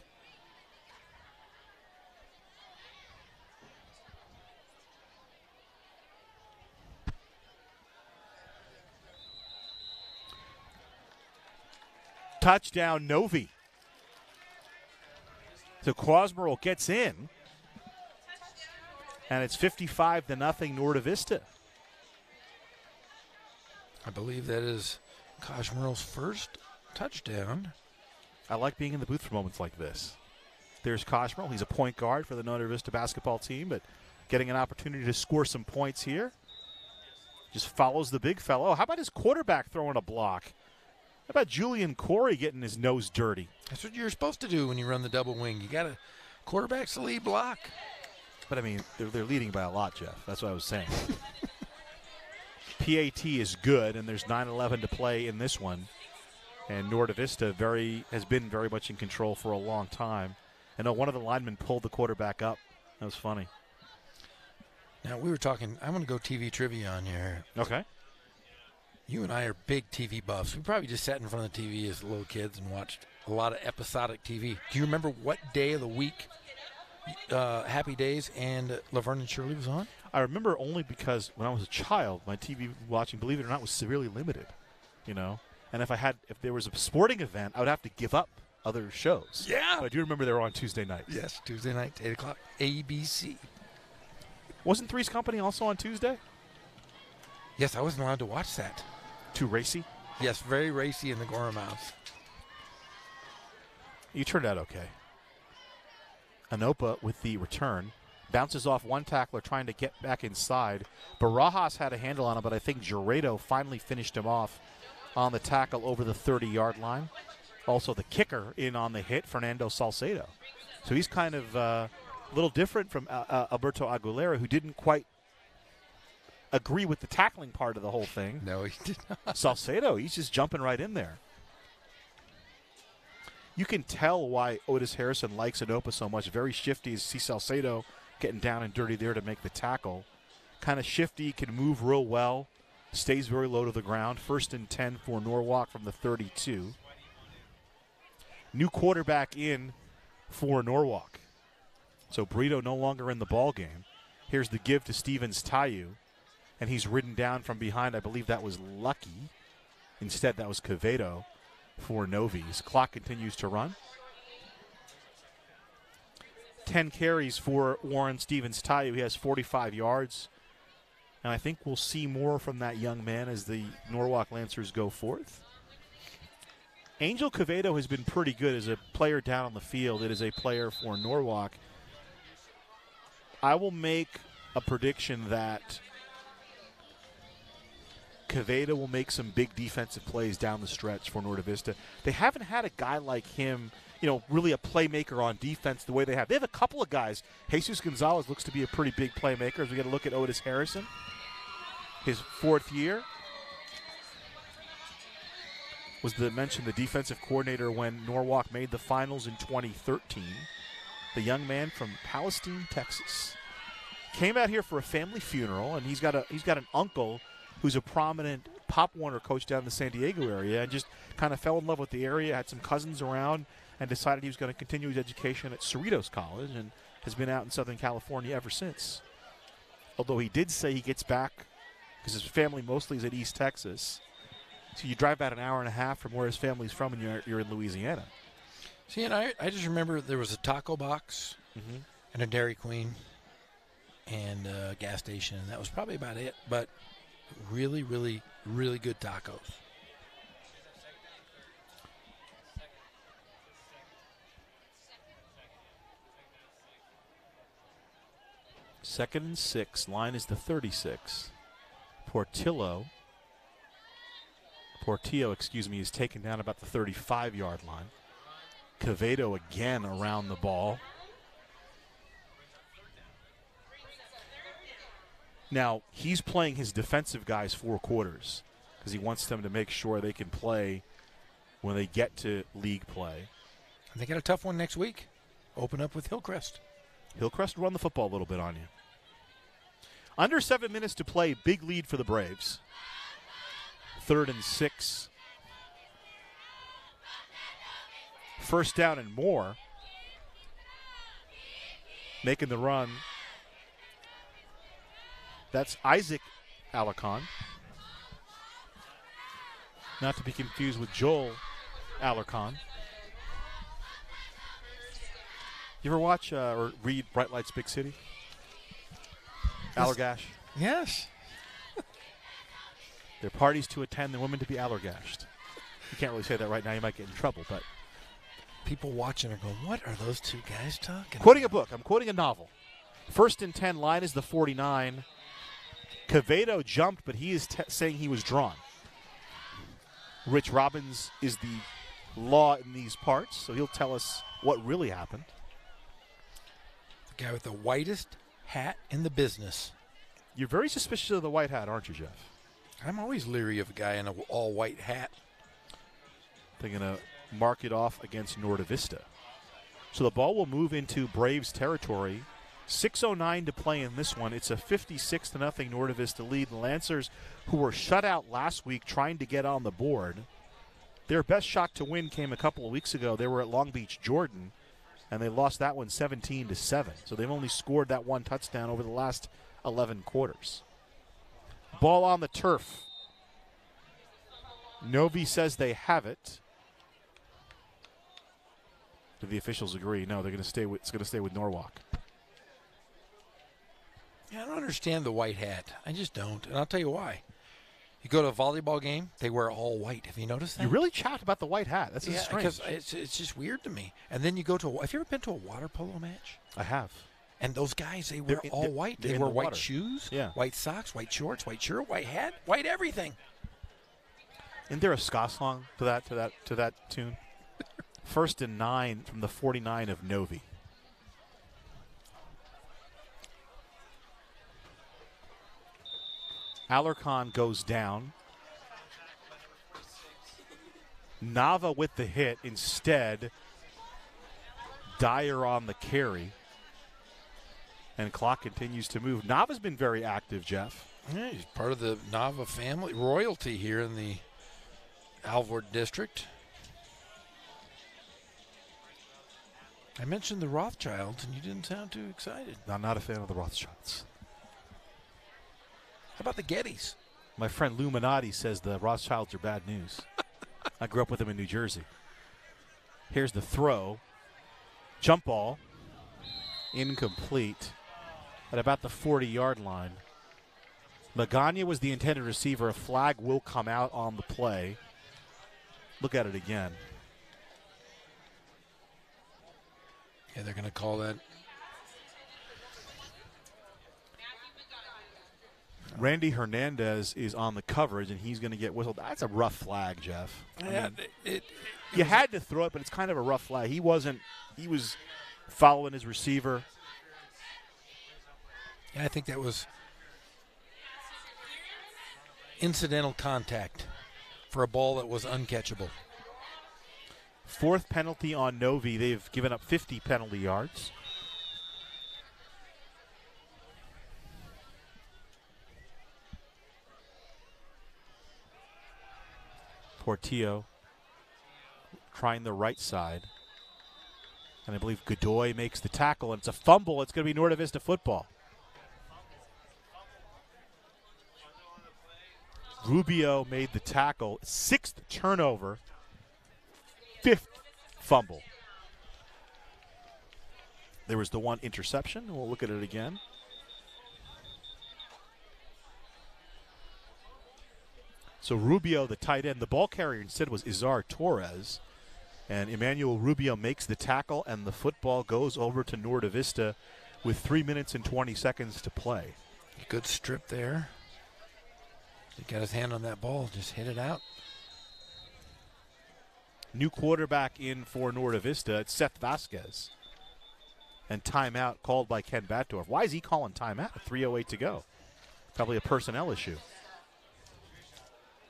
Speaker 1: Touchdown, Novi. So Cosmerl gets in, and it's 55-0 Norte Vista.
Speaker 2: I believe that is Cosmerl's first touchdown.
Speaker 1: I like being in the booth for moments like this. There's Cosmerl. He's a point guard for the Norte Vista basketball team, but getting an opportunity to score some points here. Just follows the big fellow. How about his quarterback throwing a block? How about Julian Corey getting his nose dirty?
Speaker 2: That's what you're supposed to do when you run the double wing. You got to quarterback's the lead block.
Speaker 1: But, I mean, they're leading by a lot, Jeff. That's what I was saying. PAT is good, and there's 9:11 to play in this one. And Norte Vista has been very much in control for a long time. I know one of the linemen pulled the quarterback up. That was funny.
Speaker 2: Now, we were talking, I'm going to go TV trivia on here.
Speaker 1: Okay.
Speaker 2: You and I are big TV buffs. We probably just sat in front of the TV as little kids and watched a lot of episodic TV. Do you remember what day of the week Happy Days and Laverne and Shirley was on?
Speaker 1: I remember only because when I was a child, my TV watching, believe it or not, was severely limited, And if there was a sporting event, I would have to give up other shows.
Speaker 2: Yeah.
Speaker 1: But I do remember they were on Tuesday night.
Speaker 2: Yes, Tuesday night, 8 o'clock, ABC.
Speaker 1: Wasn't Three's Company also on Tuesday?
Speaker 2: Yes, I wasn't allowed to watch that.
Speaker 1: Too racy?
Speaker 2: Yes, very racy in the Gorham-House.
Speaker 1: You turned out okay. Anopa with the return. Bounces off one tackler trying to get back inside. Barajas had a handle on him, but I think Gerardo finally finished him off on the tackle over the 30-yard line. Also the kicker in on the hit, Fernando Salcedo. So he's kind of a little different from Alberto Aguilera, who didn't quite agree with the tackling part of the whole thing.
Speaker 2: No, he did not.
Speaker 1: Salcedo, he's just jumping right in there. You can tell why Otis Harrison likes Anopa so much. Very shifty. You see Salcedo getting down and dirty there to make the tackle. Kind of shifty, can move real well. Stays very low to the ground. 1st and 10 for Norwalk from the 32. New quarterback in for Norwalk. So Brito no longer in the ball game. Here's the give to Stevens Tayu. And he's ridden down from behind. I believe that was Lucky. Instead, that was Quevedo for Novi's. Clock continues to run. 10 carries for Warren Stevens Tayu. He has 45 yards. And I think we'll see more from that young man as the Norwalk Lancers go forth. Angel Quevedo has been pretty good as a player down on the field. It is a player for Norwalk. I will make a prediction that Quevedo will make some big defensive plays down the stretch for Norte Vista. They haven't had a guy like him, really a playmaker on defense the way they have. They have a couple of guys. Jesus Gonzalez looks to be a pretty big playmaker as we get a look at Otis Harrison, his 4th year. Was the defensive coordinator when Norwalk made the finals in 2013. The young man from Palestine, Texas. Came out here for a family funeral, and he's got an uncle who's a prominent Pop Warner coach down in the San Diego area, and just kind of fell in love with the area, had some cousins around, and decided he was going to continue his education at Cerritos College, and has been out in Southern California ever since. Although he did say he gets back, because his family mostly is at East Texas. So you drive about an hour and a half from where his family's from, and you're in Louisiana.
Speaker 2: See, and I just remember there was a taco box and a Dairy Queen and a gas station, and that was probably about it. But really, really, really good tacos.
Speaker 1: Second and 6. Line is the 36. Portillo, is taken down about the 35-yard line. Quevedo again around the ball. Now, he's playing his defensive guys 4 quarters because he wants them to make sure they can play when they get to league play.
Speaker 2: And they got a tough one next week. Open up with Hillcrest.
Speaker 1: Hillcrest will run the football a little bit on you. Under 7 minutes to play, big lead for the Braves. 3rd and 6. First down and more. Making the run. That's Isaac Alarcon. Not to be confused with Joel Alarcon. You ever watch or read Bright Lights Big City? Allergash?
Speaker 2: Yes.
Speaker 1: They're parties to attend, the women to be allergashed. You can't really say that right now. You might get in trouble, but
Speaker 2: people watching are going, what are those two guys talking
Speaker 1: Quoting about? A book. I'm quoting a novel. 1st and 10, line is the 49. Quevedo jumped, but he is saying he was drawn. Rich Robbins is the law in these parts, so he'll tell us what really happened.
Speaker 2: The guy with the whitest hat in the business.
Speaker 1: You're very suspicious of the white hat, aren't you, Jeff?
Speaker 2: I'm always leery of a guy in an all-white hat.
Speaker 1: They're going to mark it off against Norte Vista. So the ball will move into Braves territory. 6:09 to play in this one. It's a 56-0 Norte Vista lead. The Lancers, who were shut out last week trying to get on the board, their best shot to win came a couple of weeks ago. They were at Long Beach, Jordan, and they lost that one 17-7. So they've only scored that one touchdown over the last 11 quarters. Ball on the turf. Novi says they have it. Do the officials agree? No, they're going to stay with. It's going to stay with Norwalk.
Speaker 2: Yeah, I don't understand the white hat. I just don't, and I'll tell you why. You go to a volleyball game, they wear all white. Have you noticed that?
Speaker 1: You really chat about the white hat. That's strange.
Speaker 2: Because it's just weird to me. And then you go to have you ever been to a water polo match?
Speaker 1: I have.
Speaker 2: And those guys, they wear all white. They wear white shoes, white socks, white shorts, white shirt, white hat, white everything.
Speaker 1: Isn't there a ska song to that tune? 1st and 9 from the 49 of Novi. Alarcon goes down. Nava with the hit. Instead, Dyer on the carry. And clock continues to move. Nava's been very active, Jeff.
Speaker 2: Yeah, he's part of the Nava family, royalty here in the Alvord district. I mentioned the Rothschilds, and you didn't sound too excited.
Speaker 1: I'm not a fan of the Rothschilds.
Speaker 2: How about the Gettys?
Speaker 1: My friend Lou Minotti says the Rothschilds are bad news. I grew up with them in New Jersey. Here's the throw. Jump ball. Incomplete. At about the 40-yard line. Magana was the intended receiver. A flag will come out on the play. Look at it again.
Speaker 2: Yeah, they're going to call that.
Speaker 1: Randy Hernandez is on the coverage, and he's going to get whistled. That's a rough flag, Jeff.
Speaker 2: Yeah,
Speaker 1: you had to throw it, but it's kind of a rough flag. He was following his receiver.
Speaker 2: Yeah, I think that was incidental contact for a ball that was uncatchable.
Speaker 1: 4th penalty on Novi. They've given up 50 penalty yards. Portillo trying the right side. And I believe Godoy makes the tackle, and it's a fumble. It's going to be Norte Vista football. Rubio made the tackle. 6th turnover. 5th fumble. There was the one interception. We'll look at it again. So Rubio, the tight end, the ball carrier instead was Izar Torres. And Emmanuel Rubio makes the tackle, and the football goes over to Norte Vista with 3 minutes and 20 seconds to play.
Speaker 2: Good strip there. He got his hand on that ball, just hit it out.
Speaker 1: New quarterback in for Norte Vista. It's Seth Vasquez. And timeout called by Ken Batdorf. Why is he calling timeout? 3:08 to go. Probably a personnel issue.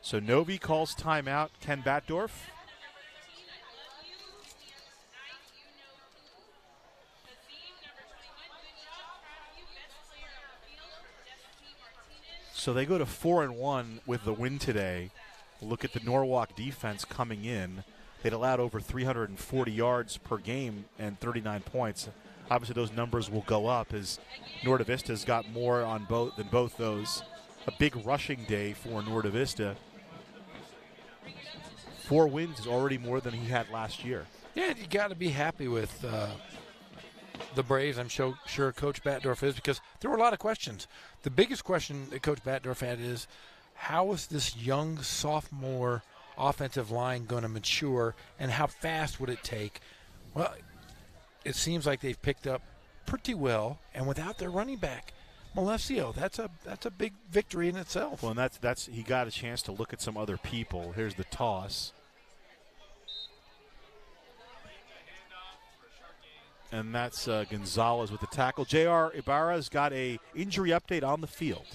Speaker 1: So Novi calls timeout. Ken Batdorf. So they go to 4-1 with the win today. Look at the Norwalk defense coming in. They'd allowed over 340 yards per game and 39 points. Obviously, those numbers will go up as Norte Vista's got more on both those. A big rushing day for Norte Vista. 4 wins is already more than he had last year.
Speaker 2: Yeah, you got to be happy with the Braves. I'm sure Coach Batdorf is, because there were a lot of questions. The biggest question that Coach Batdorf had is, how is this young sophomore offensive line going to mature, and how fast would it take? Well, it seems like they've picked up pretty well, and without their running back, Malesio, that's a big victory in itself.
Speaker 1: Well, and that's he got a chance to look at some other people. Here's the toss. And that's Gonzalez with the tackle. J.R. Ibarra's got a injury update on the field.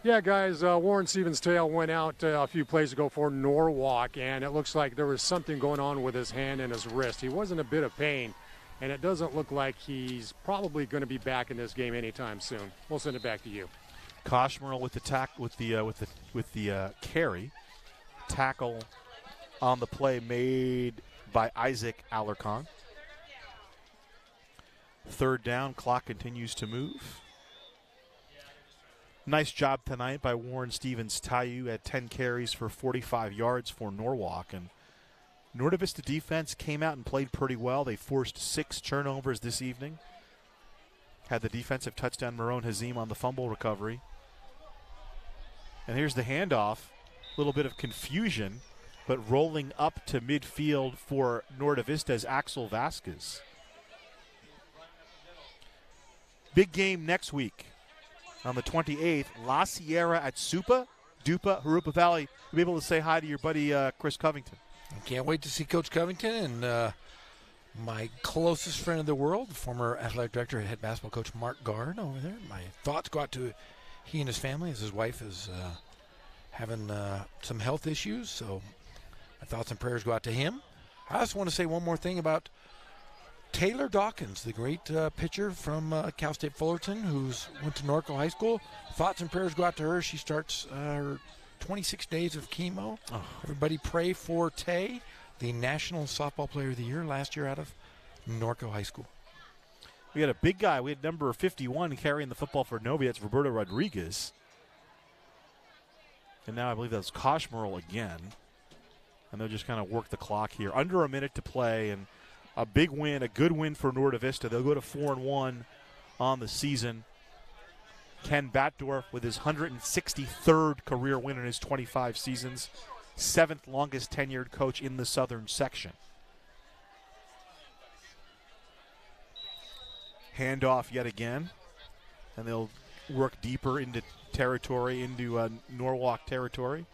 Speaker 3: Yeah, guys, Warren Stevens-Tail went out a few plays ago for Norwalk, and it looks like there was something going on with his hand and his wrist. He was in a bit of pain, and it doesn't look like he's probably going to be back in this game anytime soon. We'll send it back to you.
Speaker 1: Koshmerl with the carry. Tackle on the play made by Isaac Alarcon. 3rd down, clock continues to move. Nice job tonight by Warren Stevens-Tayu at 10 carries for 45 yards for Norwalk. And Norte Vista defense came out and played pretty well. They forced 6 turnovers this evening. Had the defensive touchdown, Marone Hazim, on the fumble recovery. And here's the handoff. A little bit of confusion, but rolling up to midfield for Norte Vista's Axel Vasquez. Big game next week. On the 28th, La Sierra at Dupa, Jurupa Valley. You'll be able to say hi to your buddy Chris Covington.
Speaker 2: I can't wait to see Coach Covington and my closest friend in the world, former athletic director and head basketball coach Mark Gard over there. My thoughts go out to he and his family, as his wife is having some health issues. So my thoughts and prayers go out to him. I just want to say one more thing about Taylor Dawkins, the great pitcher from Cal State Fullerton, who's went to Norco High School. Thoughts and prayers go out to her. She starts her 26 days of chemo. Oh. Everybody pray for Tay, the National Softball Player of the Year last year out of Norco High School.
Speaker 1: We had a big guy. We had number 51 carrying the football for Novi. That's Roberto Rodriguez. And now I believe that's Koshmerl again. And they'll just kind of work the clock here. Under a minute to play, and a big win, a good win for Norte Vista. They'll go to 4-1 on the season. Ken Batdorf with his 163rd career win in his 25 seasons, 7th longest tenured coach in the Southern section. Handoff yet again, and they'll work deeper into territory, into Norwalk territory.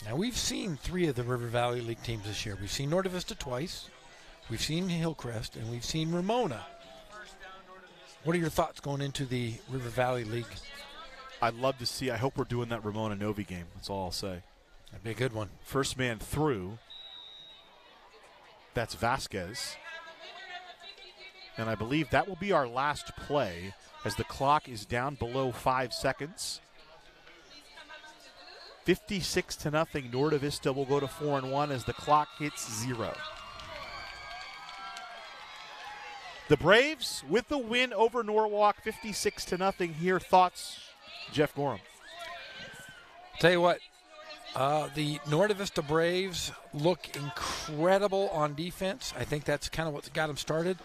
Speaker 2: Now, we've seen 3 of the River Valley League teams this year. We've seen Norte Vista twice, we've seen Hillcrest, and we've seen Ramona. What are your thoughts going into the River Valley League?
Speaker 1: I'd love to see. I hope we're doing that Ramona Novi game. That's all I'll say.
Speaker 2: That'd be a good one.
Speaker 1: First man through. That's Vasquez. And I believe that will be our last play as the clock is down below 5 seconds. 56-0. Norte Vista will go to 4-1 as the clock hits 0. The Braves with the win over Norwalk, 56-0 here. Thoughts, Jeff Gorham?
Speaker 2: Tell you what, the Norte Vista Braves look incredible on defense. I think that's kind of what got them started.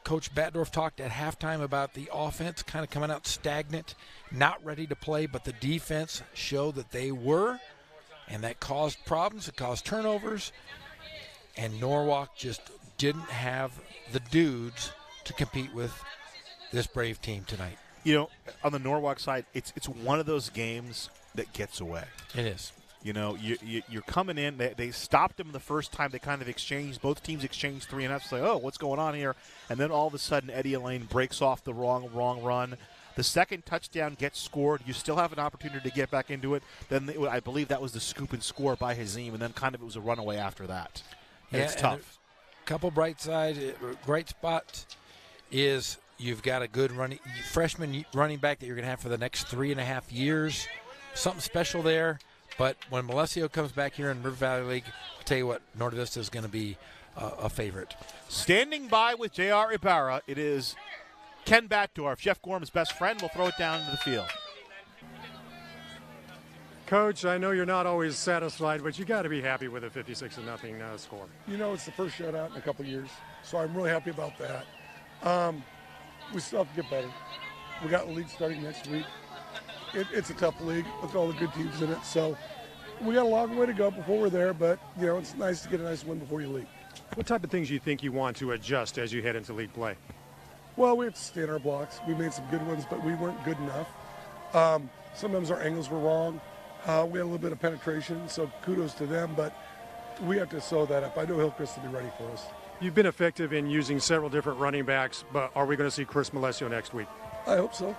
Speaker 2: Coach Batdorf talked at halftime about the offense kind of coming out stagnant, not ready to play, but the defense showed that they were, and that caused problems. It caused turnovers, and Norwalk just didn't have the dudes to compete with this Brave team tonight.
Speaker 1: You know, on the Norwalk side, it's one of those games that gets away.
Speaker 2: It is.
Speaker 1: You know, you're coming in. They stopped them the first time. They kind of exchanged. Both teams exchanged 3 and F's. Like, oh, what's going on here? And then all of a sudden, Eddie Elaine breaks off the wrong run. The second touchdown gets scored. You still have an opportunity to get back into it. Then I believe that was the scoop and score by Hazim, and then kind of it was a runaway after that. And it's tough.
Speaker 2: A couple bright spots is you've got a good freshman running back that you're going to have for the next 3.5 years. Something special there. But when Malesio comes back here in River Valley League, I'll tell you what, Norte Vista is going to be a favorite.
Speaker 1: Standing by with J.R. Ibarra, it is Ken Batdorf, Jeff Gorham's best friend. We'll throw it down into the field.
Speaker 3: Coach, I know you're not always satisfied, but you got to be happy with a 56-0 score.
Speaker 10: You know, it's the first shutout in a couple years, so I'm really happy about that. We still have to get better. We got the league starting next week. It's a tough league with all the good teams in it, so we got a long way to go before we're there, but, you know, it's nice to get a nice win before you leave.
Speaker 3: What type of things do you think you want to adjust as you head into league play?
Speaker 10: Well, we have to stay in our blocks. We made some good ones, but we weren't good enough. Sometimes our angles were wrong. We had a little bit of penetration, so kudos to them, but we have to sew that up. I know Hillcrest will be ready for us.
Speaker 3: You've been effective in using several different running backs, but are we going to see Chris Malesio next week?
Speaker 10: I hope so.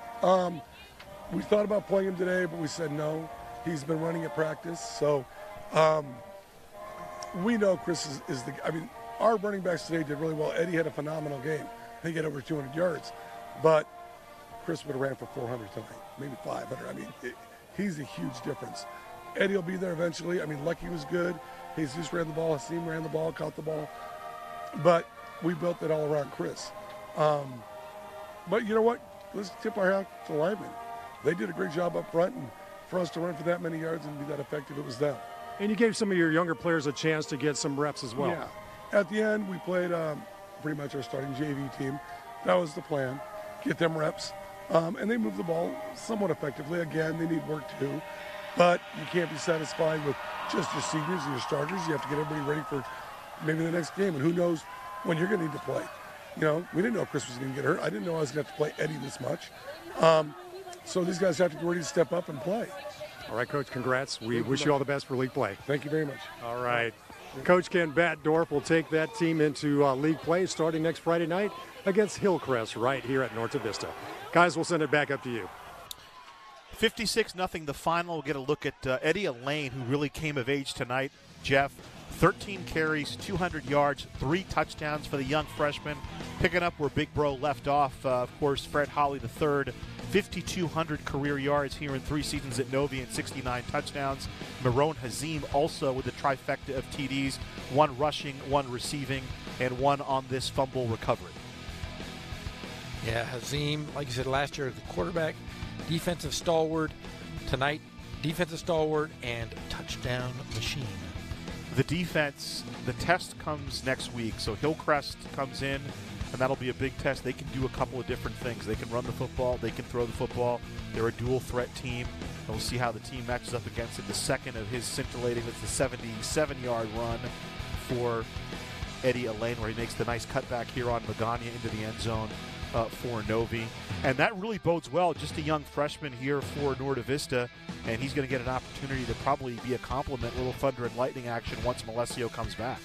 Speaker 10: We thought about playing him today, but we said no. He's been running at practice, so we know Chris is the – I mean, our running backs today did really well. Eddie had a phenomenal game. I think he had over 200 yards, but Chris would have ran for 400 tonight, maybe 500. I mean, he's a huge difference. Eddie will be there eventually. I mean, Lucky was good. Jesus ran the ball. Hasim ran the ball, caught the ball. But we built it all around Chris. But you know what? Let's tip our hat to the linemen. They did a great job up front, and for us to run for that many yards and be that effective, it was them.
Speaker 3: And you gave some of your younger players a chance to get some reps as well.
Speaker 10: Yeah. At the end, we played pretty much our starting JV team. That was the plan, get them reps. And they moved the ball somewhat effectively. Again, they need work too. But you can't be satisfied with just your seniors and your starters. You have to get everybody ready for maybe the next game. And who knows when you're going to need to play. You know, we didn't know Chris was going to get hurt. I didn't know I was going to have to play Eddie this much. So these guys have to get ready to step up and play.
Speaker 3: All right, Coach, congrats. We wish you all the best for league play.
Speaker 10: Thank you very much.
Speaker 3: All right. Coach Ken Batdorf will take that team into league play starting next Friday night against Hillcrest right here at Norte Vista. Guys, we'll send it back up to you.
Speaker 1: 56-0 the final. We'll get a look at Eddie Elaine, who really came of age tonight. Jeff, 13 carries, 200 yards, 3 touchdowns for the young freshman. Picking up where Big Bro left off, of course, Fred Holly III, 5,200 career yards here in 3 seasons at Novi and 69 touchdowns. Marone Hazim also with a trifecta of TDs, 1 rushing, 1 receiving, and 1 on this fumble recovery.
Speaker 2: Yeah, Hazim, like you said, last year, the quarterback, defensive stalwart. Tonight, defensive stalwart and touchdown machine.
Speaker 1: The defense, the test comes next week. So Hillcrest comes in and that'll be a big test. They can do a couple of different things. They can run the football. They can throw the football. They're a dual threat team. And we'll see how the team matches up against it. The second of his scintillating, it's the 77-yard run for Eddie Elaine, where he makes the nice cutback here on Magana into the end zone for Novi. And that really bodes well. Just a young freshman here for Norte Vista, and he's going to get an opportunity to probably be a compliment, little thunder and lightning action once Malesio comes back.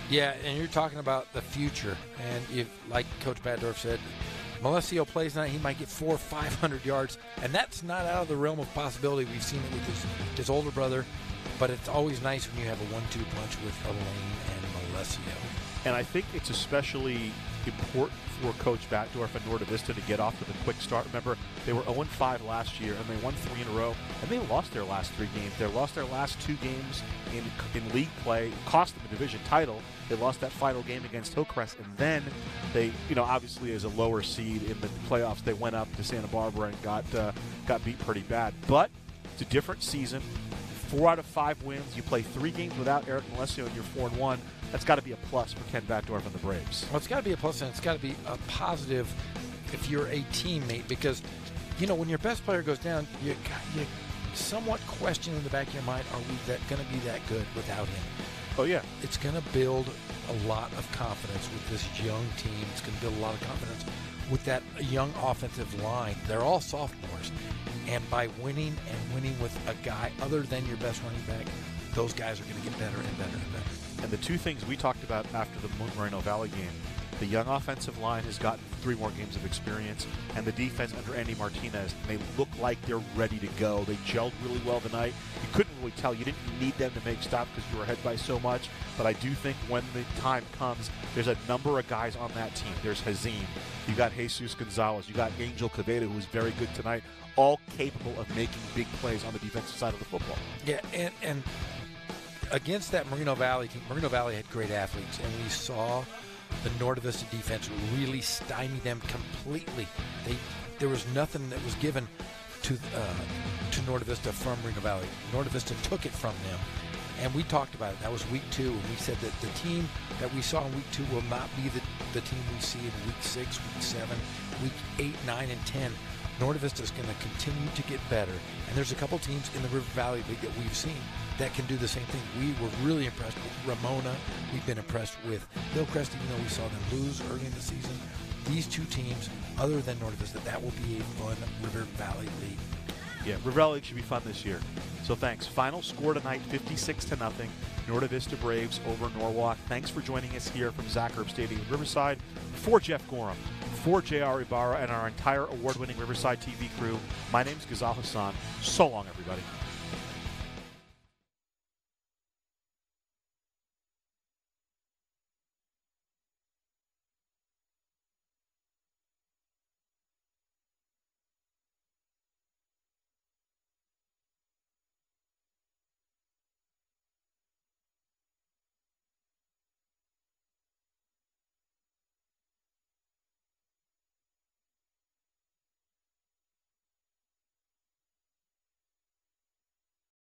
Speaker 2: Yeah, and you're talking about the future. And if, like Coach Baddorf said, Malesio plays tonight, he might get 400 or 500 yards, and that's not out of the realm of possibility. We've seen it with his older brother, but it's always nice when you have a 1-2 punch with Elaine and Malesio.
Speaker 1: And I think it's especially important for Coach Baddorf and Norte Vista to get off to the quick start. Remember, they were 0-5 last year, and they won 3 in a row, and they lost their last 3 games. They lost their last 2 games in league play. It cost them a division title. They lost that final game against Hillcrest, and then they, obviously as a lower seed in the playoffs, they went up to Santa Barbara and got beat pretty bad. But it's a different season. 4 out of 5 wins. You play 3 games without Eric Malesio, and you're 4-1. That's got to be a plus for Ken Baddorf and the Braves.
Speaker 2: Well, it's got to be a plus, and it's got to be a positive if you're a teammate, because, when your best player goes down, you somewhat question in the back of your mind, are we going to be that good without him?
Speaker 1: Oh, yeah.
Speaker 2: It's going to build a lot of confidence with this young team. It's going to build a lot of confidence with that young offensive line. They're all sophomores, and by winning with a guy other than your best running back, those guys are going to get better and better and better.
Speaker 1: And the 2 things we talked about after the Moreno Valley game, the young offensive line has gotten 3 more games of experience, and the defense under Andy Martinez, they look like they're ready to go. They gelled really well tonight. You couldn't really tell. You didn't need them to make stops because you were ahead by so much, but I do think when the time comes, there's a number of guys on that team. There's Hazim. You got Jesus Gonzalez. You got Angel Caveda, who's very good tonight, all capable of making big plays on the defensive side of the football.
Speaker 2: Yeah, and against that Moreno Valley team, Moreno Valley had great athletes, and we saw the Norte Vista defense really stymie them completely. There was nothing that was given to Norte Vista from Moreno Valley. Norte Vista took it from them, and we talked about it. That was week 2, and we said that the team that we saw in week 2 will not be the team we see in week 6, week 7, week 8, 9, and 10. Norte Vista is going to continue to get better, and there's a couple teams in the River Valley League that we've seen that can do the same thing. We were really impressed with Ramona. We've been impressed with Hillcrest, even though we saw them lose early in the season. These 2 teams, other than Norte Vista, that will be a fun River Valley League.
Speaker 1: Yeah, River Valley League should be fun this year. So thanks. Final score tonight, 56-0. Norte Vista Braves over Norwalk. Thanks for joining us here from Zach Erb Stadium in Riverside. For Jeff Gorham, for J.R. Ibarra, and our entire award-winning Riverside TV crew, my name's Ghazal Hassan. So long, everybody.